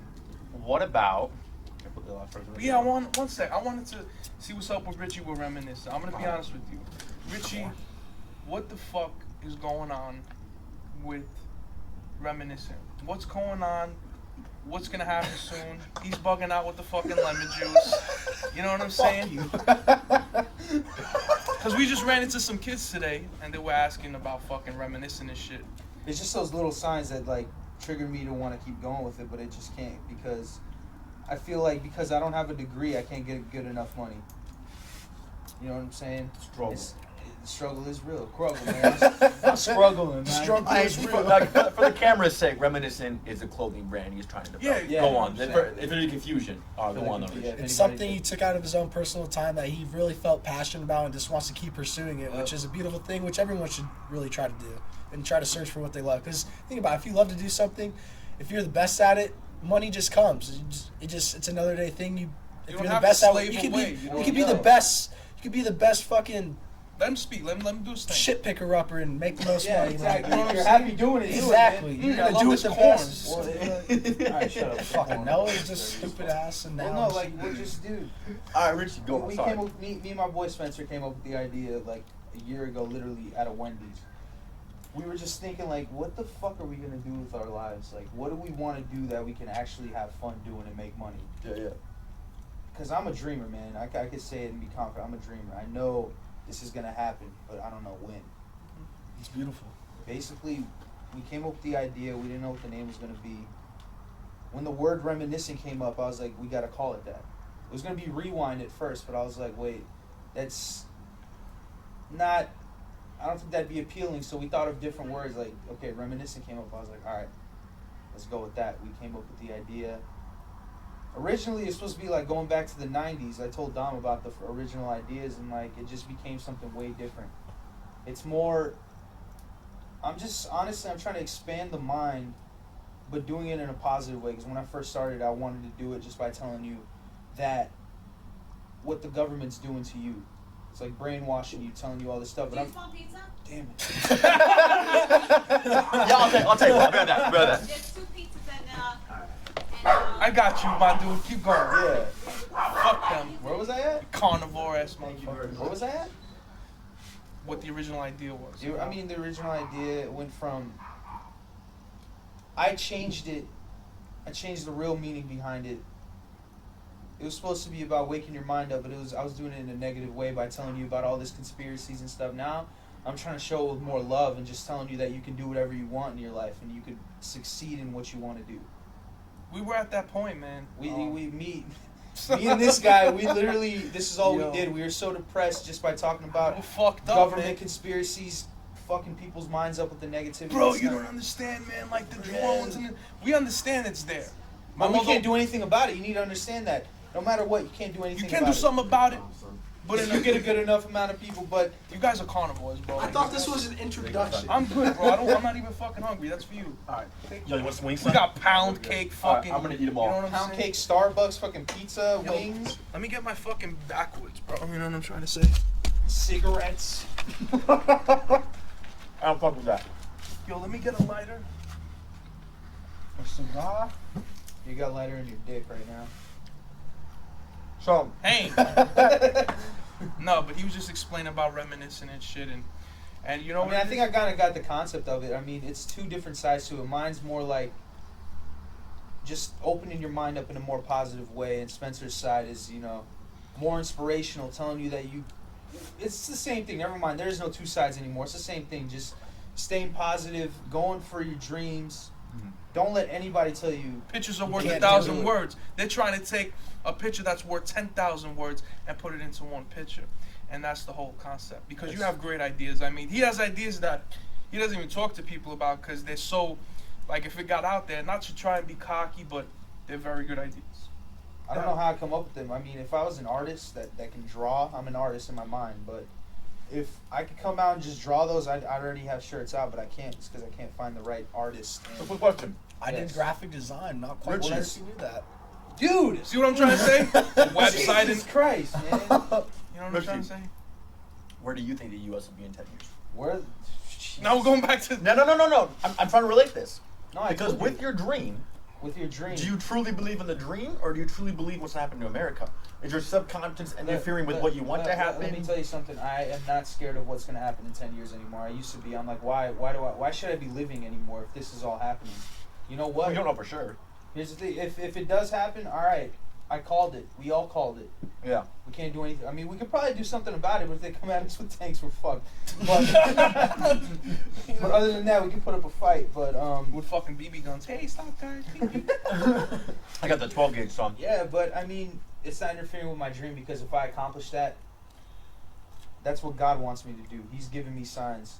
Speaker 4: What about?
Speaker 1: Yeah, one sec. I wanted to see what's up with Richie with reminiscing. I'm gonna be honest with you, Richie. What the fuck is going on with reminiscing? What's going on? What's gonna happen soon? He's bugging out with the fucking lemon juice. You know what I'm saying? Because we just ran into some kids today, and they were asking about fucking reminiscing and shit.
Speaker 2: It's just those little signs that like trigger me to want to keep going with it, but it just can't, because I feel like because I don't have a degree, I can't get good enough money. You know what I'm saying? Struggle is real. Struggle, man. I'm struggling, man.
Speaker 3: Struggle is real.
Speaker 4: For the camera's sake, reminiscent is a clothing brand he's trying to develop.
Speaker 1: Yeah,
Speaker 4: go on.
Speaker 2: Exactly.
Speaker 4: If there's any confusion, go on.
Speaker 3: It's something he took out of his own personal time that he really felt passionate about and just wants to keep pursuing it, which is a beautiful thing, which everyone should really try to do and try to search for what they love. Because think about it, if you love to do something, if you're the best at it, money just comes. It's another day thing. If you're the best at it, you could be the best. You could be the best fucking
Speaker 1: Let him speak. Let him do his thing.
Speaker 3: shit picker upper and make the most money.
Speaker 2: Exactly.
Speaker 3: Like,
Speaker 2: If you're happy doing it,
Speaker 3: exactly.
Speaker 2: do it, man.
Speaker 3: You're
Speaker 1: I
Speaker 3: gonna
Speaker 1: love
Speaker 3: do it
Speaker 1: this
Speaker 3: the
Speaker 1: corn.
Speaker 3: best.
Speaker 2: Well, alright, shut up.
Speaker 3: Fucking no, it's just stupid ass and
Speaker 2: Well,
Speaker 3: now.
Speaker 2: no, like we're just dude.
Speaker 4: All right, Richie, go.
Speaker 2: We
Speaker 4: Sorry.
Speaker 2: came up, me and my boy Spencer came up with the idea like a year ago, literally at a Wendy's. We were just thinking like, what the fuck are we gonna do with our lives? Like, what do we want to do that we can actually have fun doing and make money?
Speaker 4: Yeah.
Speaker 2: Because I'm a dreamer, man. I could say it and be confident. I'm a dreamer. I know this is gonna happen, but I don't know when.
Speaker 3: It's beautiful.
Speaker 2: Basically, we came up with the idea. We didn't know what the name was gonna be. When the word reminiscing came up, I was like, we gotta call it that. It was gonna be rewind at first, but I was like, wait, that's not. I don't think that'd be appealing. So we thought of different words. Like, okay, reminiscing came up. I was like, all right, let's go with that. We came up with the idea. Originally, it's supposed to be like going back to the '90s. I told Dom about the original ideas, and like it just became something way different. It's more. I'm trying to expand the mind, but doing it in a positive way. Because when I first started, I wanted to do it just by telling you that what the government's doing to you. It's like brainwashing you, telling you all this stuff.
Speaker 5: Do
Speaker 2: But
Speaker 5: you want pizza?
Speaker 2: damn it.
Speaker 4: Yeah, I'll take one. I'll bear that.
Speaker 5: There's 2 pizzas and
Speaker 1: I got you, my dude. Keep going.
Speaker 2: Yeah.
Speaker 1: Fuck them.
Speaker 2: Where was I at?
Speaker 1: Carnivore ass motherfuckers.
Speaker 2: Where was I at?
Speaker 1: What the original idea was.
Speaker 2: I mean, the original idea went from. I changed it. I changed the real meaning behind it. It was supposed to be about waking your mind up, but I was doing it in a negative way by telling you about all this conspiracies and stuff. Now, I'm trying to show with more love and just telling you that you can do whatever you want in your life and you could succeed in what you want to do.
Speaker 1: We were at that point, man.
Speaker 2: Me and this guy, we literally, this is all
Speaker 1: Yo.
Speaker 2: we did. We were so depressed just by talking about
Speaker 1: We're fucked up,
Speaker 2: government
Speaker 1: man.
Speaker 2: conspiracies, fucking people's minds up with the negativity.
Speaker 1: Bro,
Speaker 2: and
Speaker 1: you
Speaker 2: stuff.
Speaker 1: don't understand, man. Like the drones and we understand it's there.
Speaker 2: But we
Speaker 1: Although-
Speaker 2: can't do anything about it. You need to understand that. No matter what, you can't do anything
Speaker 1: You can
Speaker 2: about
Speaker 1: do something about it.
Speaker 2: But if you get a good enough amount of people, but
Speaker 1: You guys are carnivores, bro.
Speaker 3: I thought this was an introduction.
Speaker 1: I'm good, bro. I'm not even fucking hungry. That's for you.
Speaker 4: All right. Yo, you want some wings?
Speaker 1: We got pound cake,
Speaker 4: All right,
Speaker 1: fucking.
Speaker 4: I'm gonna eat them
Speaker 1: You know
Speaker 4: all.
Speaker 1: what I'm
Speaker 2: pound
Speaker 1: saying?
Speaker 2: cake, Starbucks, fucking pizza,
Speaker 1: Yo,
Speaker 2: wings,
Speaker 1: Let me get my fucking backwards, bro. You know what I'm trying to say?
Speaker 2: cigarettes.
Speaker 4: I don't fuck with that.
Speaker 1: Yo, let me get a lighter.
Speaker 2: A cigar. You got lighter in your dick right now.
Speaker 4: So,
Speaker 1: Hey. No, but he was just explaining about reminiscing and shit, and you know
Speaker 2: I
Speaker 1: what?
Speaker 2: mean, I
Speaker 1: it
Speaker 2: think
Speaker 1: is?
Speaker 2: I kind of got the concept of it. I mean, it's two different sides to it. Mine's more like just opening your mind up in a more positive way, and Spencer's side is, you know, more inspirational, telling you that you. It's the same thing. Never mind. There's no two sides anymore. It's the same thing. Just staying positive, going for your dreams. Don't let anybody tell you.
Speaker 1: Pictures are worth
Speaker 3: can't
Speaker 1: 1,000
Speaker 3: do it.
Speaker 1: words. They're trying to take a picture that's worth 10,000 words and put it into one picture. And that's the whole concept. Because you have great ideas. I mean, he has ideas that he doesn't even talk to people about because they're so, like, if it got out there, not to try and be cocky, but they're very good ideas.
Speaker 2: I don't know how I come up with them. I mean, if I was an artist that can draw, I'm an artist in my mind. But if I could come out and just draw those, I'd already have shirts out, but I can't just because I can't find the right artist.
Speaker 4: so quick question.
Speaker 3: I did
Speaker 2: Yes.
Speaker 3: graphic design, not quite
Speaker 4: Richie.
Speaker 3: sure if you knew that.
Speaker 2: Dude!
Speaker 1: See what I'm trying to say? Website
Speaker 2: Jesus
Speaker 1: and,
Speaker 2: Christ, man.
Speaker 1: you know what I'm
Speaker 4: Richie.
Speaker 1: trying to say?
Speaker 4: Where do you think the U.S. will be in 10 years?
Speaker 2: Where?
Speaker 1: Now we're going back to,
Speaker 4: No. I'm trying to relate this.
Speaker 2: No, I
Speaker 4: Because
Speaker 2: told
Speaker 4: with
Speaker 2: you.
Speaker 4: your dream,
Speaker 2: With your dream.
Speaker 4: do you truly believe in the dream, or do you truly believe what's happening to America? Is your subconscious interfering with what you want to happen?
Speaker 2: Let me tell you something. I am not scared of what's going to happen in 10 years anymore. I used to be. I'm like, why should I be living anymore if this is all happening? You know what?
Speaker 4: We don't know for sure.
Speaker 2: Here's the thing. If it does happen, all right. I called it. We all called it.
Speaker 4: Yeah.
Speaker 2: We can't do anything. I mean, we could probably do something about it, but if they come at us with tanks, we're fucked. But other than that, we can put up a fight. But
Speaker 1: with fucking BB guns. Hey, stop, guys. BB.
Speaker 4: I got the 12 gauge son.
Speaker 2: yeah, but I mean, it's not interfering with my dream because if I accomplish that, that's what God wants me to do. He's giving me signs.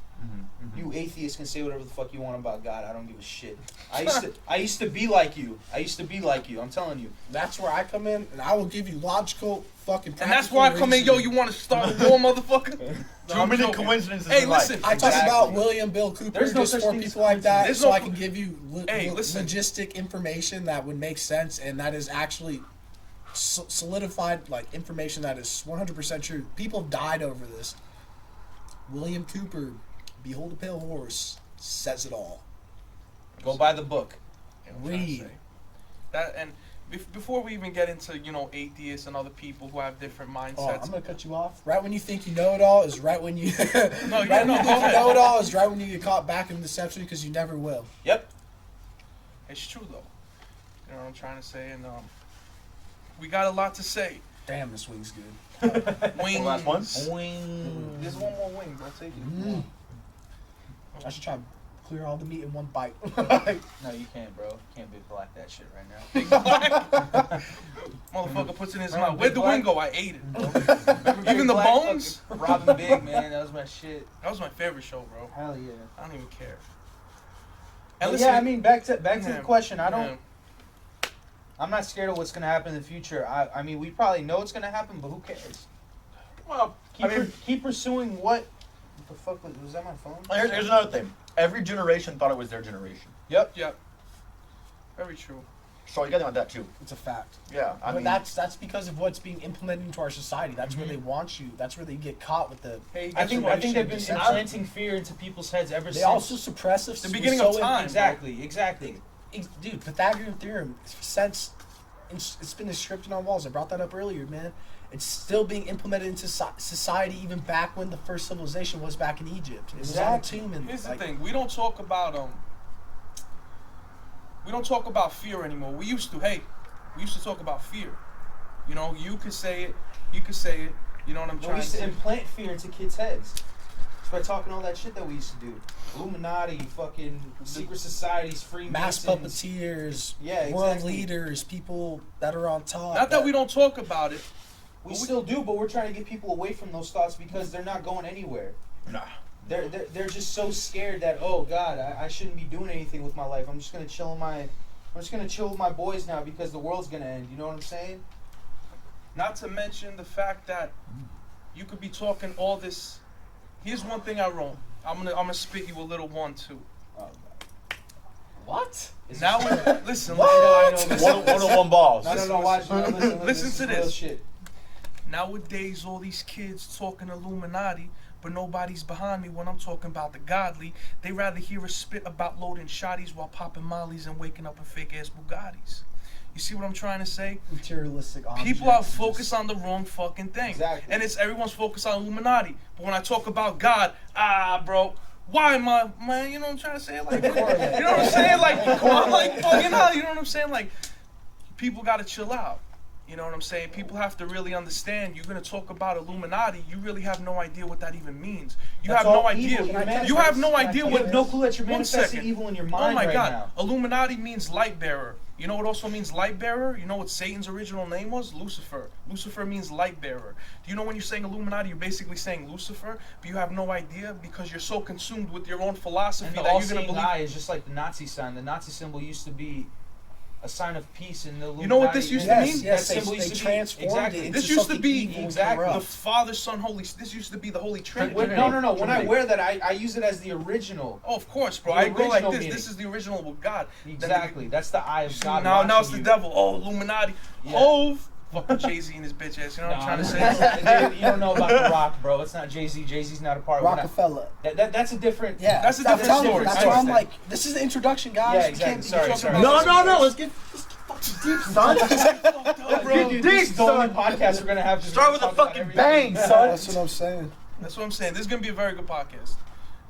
Speaker 2: You atheists can say whatever the fuck you want about God. I don't give a shit. I used to be like you. I'm telling you.
Speaker 3: That's where I come in, and I will give you logical fucking.
Speaker 1: And that's why I come in, yo, you want to start a war, motherfucker?
Speaker 4: Too many
Speaker 1: joking.
Speaker 4: coincidences
Speaker 1: Hey,
Speaker 4: in life.
Speaker 1: listen.
Speaker 3: I talk
Speaker 2: Exactly.
Speaker 3: about William Bill Cooper,
Speaker 2: There's no
Speaker 3: just
Speaker 2: such
Speaker 3: for
Speaker 2: thing as
Speaker 3: people like that,
Speaker 1: There's
Speaker 3: so
Speaker 1: no
Speaker 3: I
Speaker 1: co-
Speaker 3: can give you
Speaker 1: Hey, listen.
Speaker 3: logistic information that would make sense, and that is actually solidified, like information that is 100% true. People died over this. William Cooper, Behold the Pale Horse, says it all.
Speaker 2: Go buy the book.
Speaker 1: You know what I'm trying to
Speaker 3: Read.
Speaker 1: say? That and before we even get into atheists and other people who have different
Speaker 3: Oh,
Speaker 1: mindsets.
Speaker 3: I'm gonna cut you off. Right when you think you know it all is right when you.
Speaker 1: No, yeah,
Speaker 3: right
Speaker 1: no,
Speaker 3: when you
Speaker 1: go
Speaker 3: think you
Speaker 1: ahead.
Speaker 3: know it all is right when you get caught back in deception because you never will.
Speaker 2: Yep.
Speaker 1: It's true though. You know what I'm trying to say, and we got a lot to say.
Speaker 3: Damn, this wing's good.
Speaker 1: Wings.
Speaker 4: Last one?
Speaker 2: Wing.
Speaker 1: There's one more wing. I'll take it.
Speaker 3: Mm. I should try to clear all the meat in one bite.
Speaker 2: No, you can't, bro. You can't big black that shit right now.
Speaker 1: Big Black. Motherfucker puts it in his
Speaker 2: Remember
Speaker 1: mouth. Where'd
Speaker 2: Big
Speaker 1: the
Speaker 2: Black?
Speaker 1: wing go? I ate it, bro.
Speaker 2: Remember
Speaker 1: Even
Speaker 2: Big
Speaker 1: the
Speaker 2: Black?
Speaker 1: bones?
Speaker 2: Fucking Robin Big, man. That was my shit.
Speaker 1: That was my favorite show, bro.
Speaker 2: Hell yeah.
Speaker 1: I don't even care.
Speaker 2: But
Speaker 1: And listen,
Speaker 2: yeah, I mean, back to
Speaker 1: Yeah.
Speaker 2: the question.
Speaker 1: yeah.
Speaker 2: I'm not scared of what's gonna happen in the future. I mean, we probably know it's gonna happen, but who cares?
Speaker 4: Well,
Speaker 2: Keep pursuing what the fuck was that? My phone?
Speaker 4: here's another thing. Every generation thought it was their generation.
Speaker 2: Yep.
Speaker 1: Very true.
Speaker 4: So you got to on that too.
Speaker 3: It's a fact.
Speaker 4: Yeah, I
Speaker 3: But
Speaker 4: mean,
Speaker 3: that's because of what's being implemented into our society. That's where they want you. That's where they get caught with the.
Speaker 1: Hey,
Speaker 2: I
Speaker 1: guess
Speaker 2: think
Speaker 1: what?
Speaker 2: they've been
Speaker 3: Deception.
Speaker 2: implanting fear into people's heads ever
Speaker 3: They
Speaker 2: since.
Speaker 3: also suppress us.
Speaker 1: The beginning of time.
Speaker 2: Exactly.
Speaker 3: Dude, Pythagorean theorem. Since it's been inscripted on walls. I brought that up earlier, man. It's still being implemented into society, even back when the first civilization was back in Egypt. It was on a tomb. And
Speaker 1: Here's
Speaker 3: like,
Speaker 1: the thing: we don't talk about fear anymore. We used to. Hey, we used to talk about fear. You know, you could say it. You could say it. You know what I'm
Speaker 2: We
Speaker 1: trying to
Speaker 2: used to
Speaker 1: say?
Speaker 2: implant fear into kids' heads. Just by talking all that shit that we used to do. Illuminati, fucking secret societies,
Speaker 3: mass
Speaker 2: Freemasons.
Speaker 3: puppeteers,
Speaker 2: Yeah,
Speaker 3: world
Speaker 2: exactly.
Speaker 3: leaders, people that are on top.
Speaker 1: Not that we don't talk about it.
Speaker 2: We still do, but we're trying to get people away from those thoughts because they're not going anywhere.
Speaker 4: nah.
Speaker 2: They're just so scared that, oh God, I shouldn't be doing anything with my life. I'm just gonna chill with my boys now because the world's gonna end. You know what I'm saying?
Speaker 1: Not to mention the fact that you could be talking all this. Here's one thing I wrote. I'm gonna spit you a little one too.
Speaker 3: What?
Speaker 1: Now, listen.
Speaker 3: What?
Speaker 1: Listen,
Speaker 4: One balls.
Speaker 2: No, watch.
Speaker 1: Listen to
Speaker 2: real
Speaker 1: this.
Speaker 2: Shit.
Speaker 1: Nowadays, all these kids talking Illuminati, but nobody's behind me when I'm talking about the godly. They rather hear a spit about loading shotties while popping mollies and waking up in fake ass Bugattis. You see what I'm trying to say?
Speaker 3: Materialistic objects.
Speaker 1: People are focused on the wrong fucking thing.
Speaker 2: Exactly.
Speaker 1: And it's everyone's focused on Illuminati. But when I talk about God, bro, why am I, man, you know what I'm trying to say? Like, you know what I'm saying? Like, I'm like, fucking hell, you know what I'm saying? Like, people gotta chill out. You know what I'm saying? People have to really understand. You're gonna talk about Illuminati. You really have no idea what that even means. You
Speaker 2: That's
Speaker 1: have no
Speaker 2: all
Speaker 1: idea.
Speaker 2: evil.
Speaker 1: You have no idea
Speaker 2: You
Speaker 1: what.
Speaker 2: have no clue that you're
Speaker 1: One
Speaker 2: manifesting
Speaker 1: second.
Speaker 2: evil in your
Speaker 1: Oh
Speaker 2: mind
Speaker 1: my
Speaker 2: right
Speaker 1: God!
Speaker 2: now.
Speaker 1: Illuminati means light bearer. You know what also means light bearer? You know what Satan's original name was? Lucifer. Lucifer means light bearer. Do you know when you're saying Illuminati, you're basically saying Lucifer, but you have no idea because you're so consumed with your own philosophy
Speaker 2: And the
Speaker 1: that you're
Speaker 2: all-seeing
Speaker 1: gonna believe.
Speaker 2: eye is just like the Nazi sign. The Nazi symbol used to be a sign of peace in the Illuminati.
Speaker 1: You know what this used to mean?
Speaker 3: Yes,
Speaker 2: That symbol
Speaker 3: they
Speaker 2: used to be-
Speaker 3: transformed
Speaker 2: exactly.
Speaker 3: it into
Speaker 1: This used to
Speaker 3: something
Speaker 1: be
Speaker 3: evil and
Speaker 2: exactly
Speaker 1: The
Speaker 3: corrupt.
Speaker 1: Father, Son, Holy. This used to be the Holy Trinity.
Speaker 2: No. When I
Speaker 4: Trinity.
Speaker 2: wear that, I use it as the original.
Speaker 1: Oh, of course, bro.
Speaker 2: The
Speaker 1: I go like
Speaker 2: original
Speaker 1: this.
Speaker 2: meaning.
Speaker 1: This is the original with God.
Speaker 2: Exactly. That's the eye of God.
Speaker 1: Now it's
Speaker 2: watching
Speaker 1: the
Speaker 2: you.
Speaker 1: devil. Oh, Illuminati.
Speaker 2: Yeah.
Speaker 1: Hove. Fucking Jay-Z and his bitch ass. You know what I'm trying to say?
Speaker 2: You don't know about The Rock, bro. It's not Jay-Z. Jay-Z's not a part of
Speaker 3: Rockefeller.
Speaker 2: That's a different.
Speaker 3: Yeah,
Speaker 1: That's a different
Speaker 3: telling you,
Speaker 1: story.
Speaker 3: That's
Speaker 1: I
Speaker 3: why I'm
Speaker 1: understand.
Speaker 3: like, this is the introduction, guys.
Speaker 2: Yeah,
Speaker 3: We
Speaker 2: exactly.
Speaker 3: can't be
Speaker 2: Sorry,
Speaker 3: talking
Speaker 2: sorry.
Speaker 3: about
Speaker 4: No,
Speaker 3: this.
Speaker 4: let's get deep, son.
Speaker 1: Bro,
Speaker 4: Get
Speaker 2: This is the only
Speaker 4: son.
Speaker 2: podcast we're gonna have. to
Speaker 4: Start with a
Speaker 2: talk about
Speaker 4: fucking
Speaker 2: everything.
Speaker 4: bang, son.
Speaker 3: That's what I'm saying.
Speaker 1: That's what I'm saying. This is gonna be a very good podcast.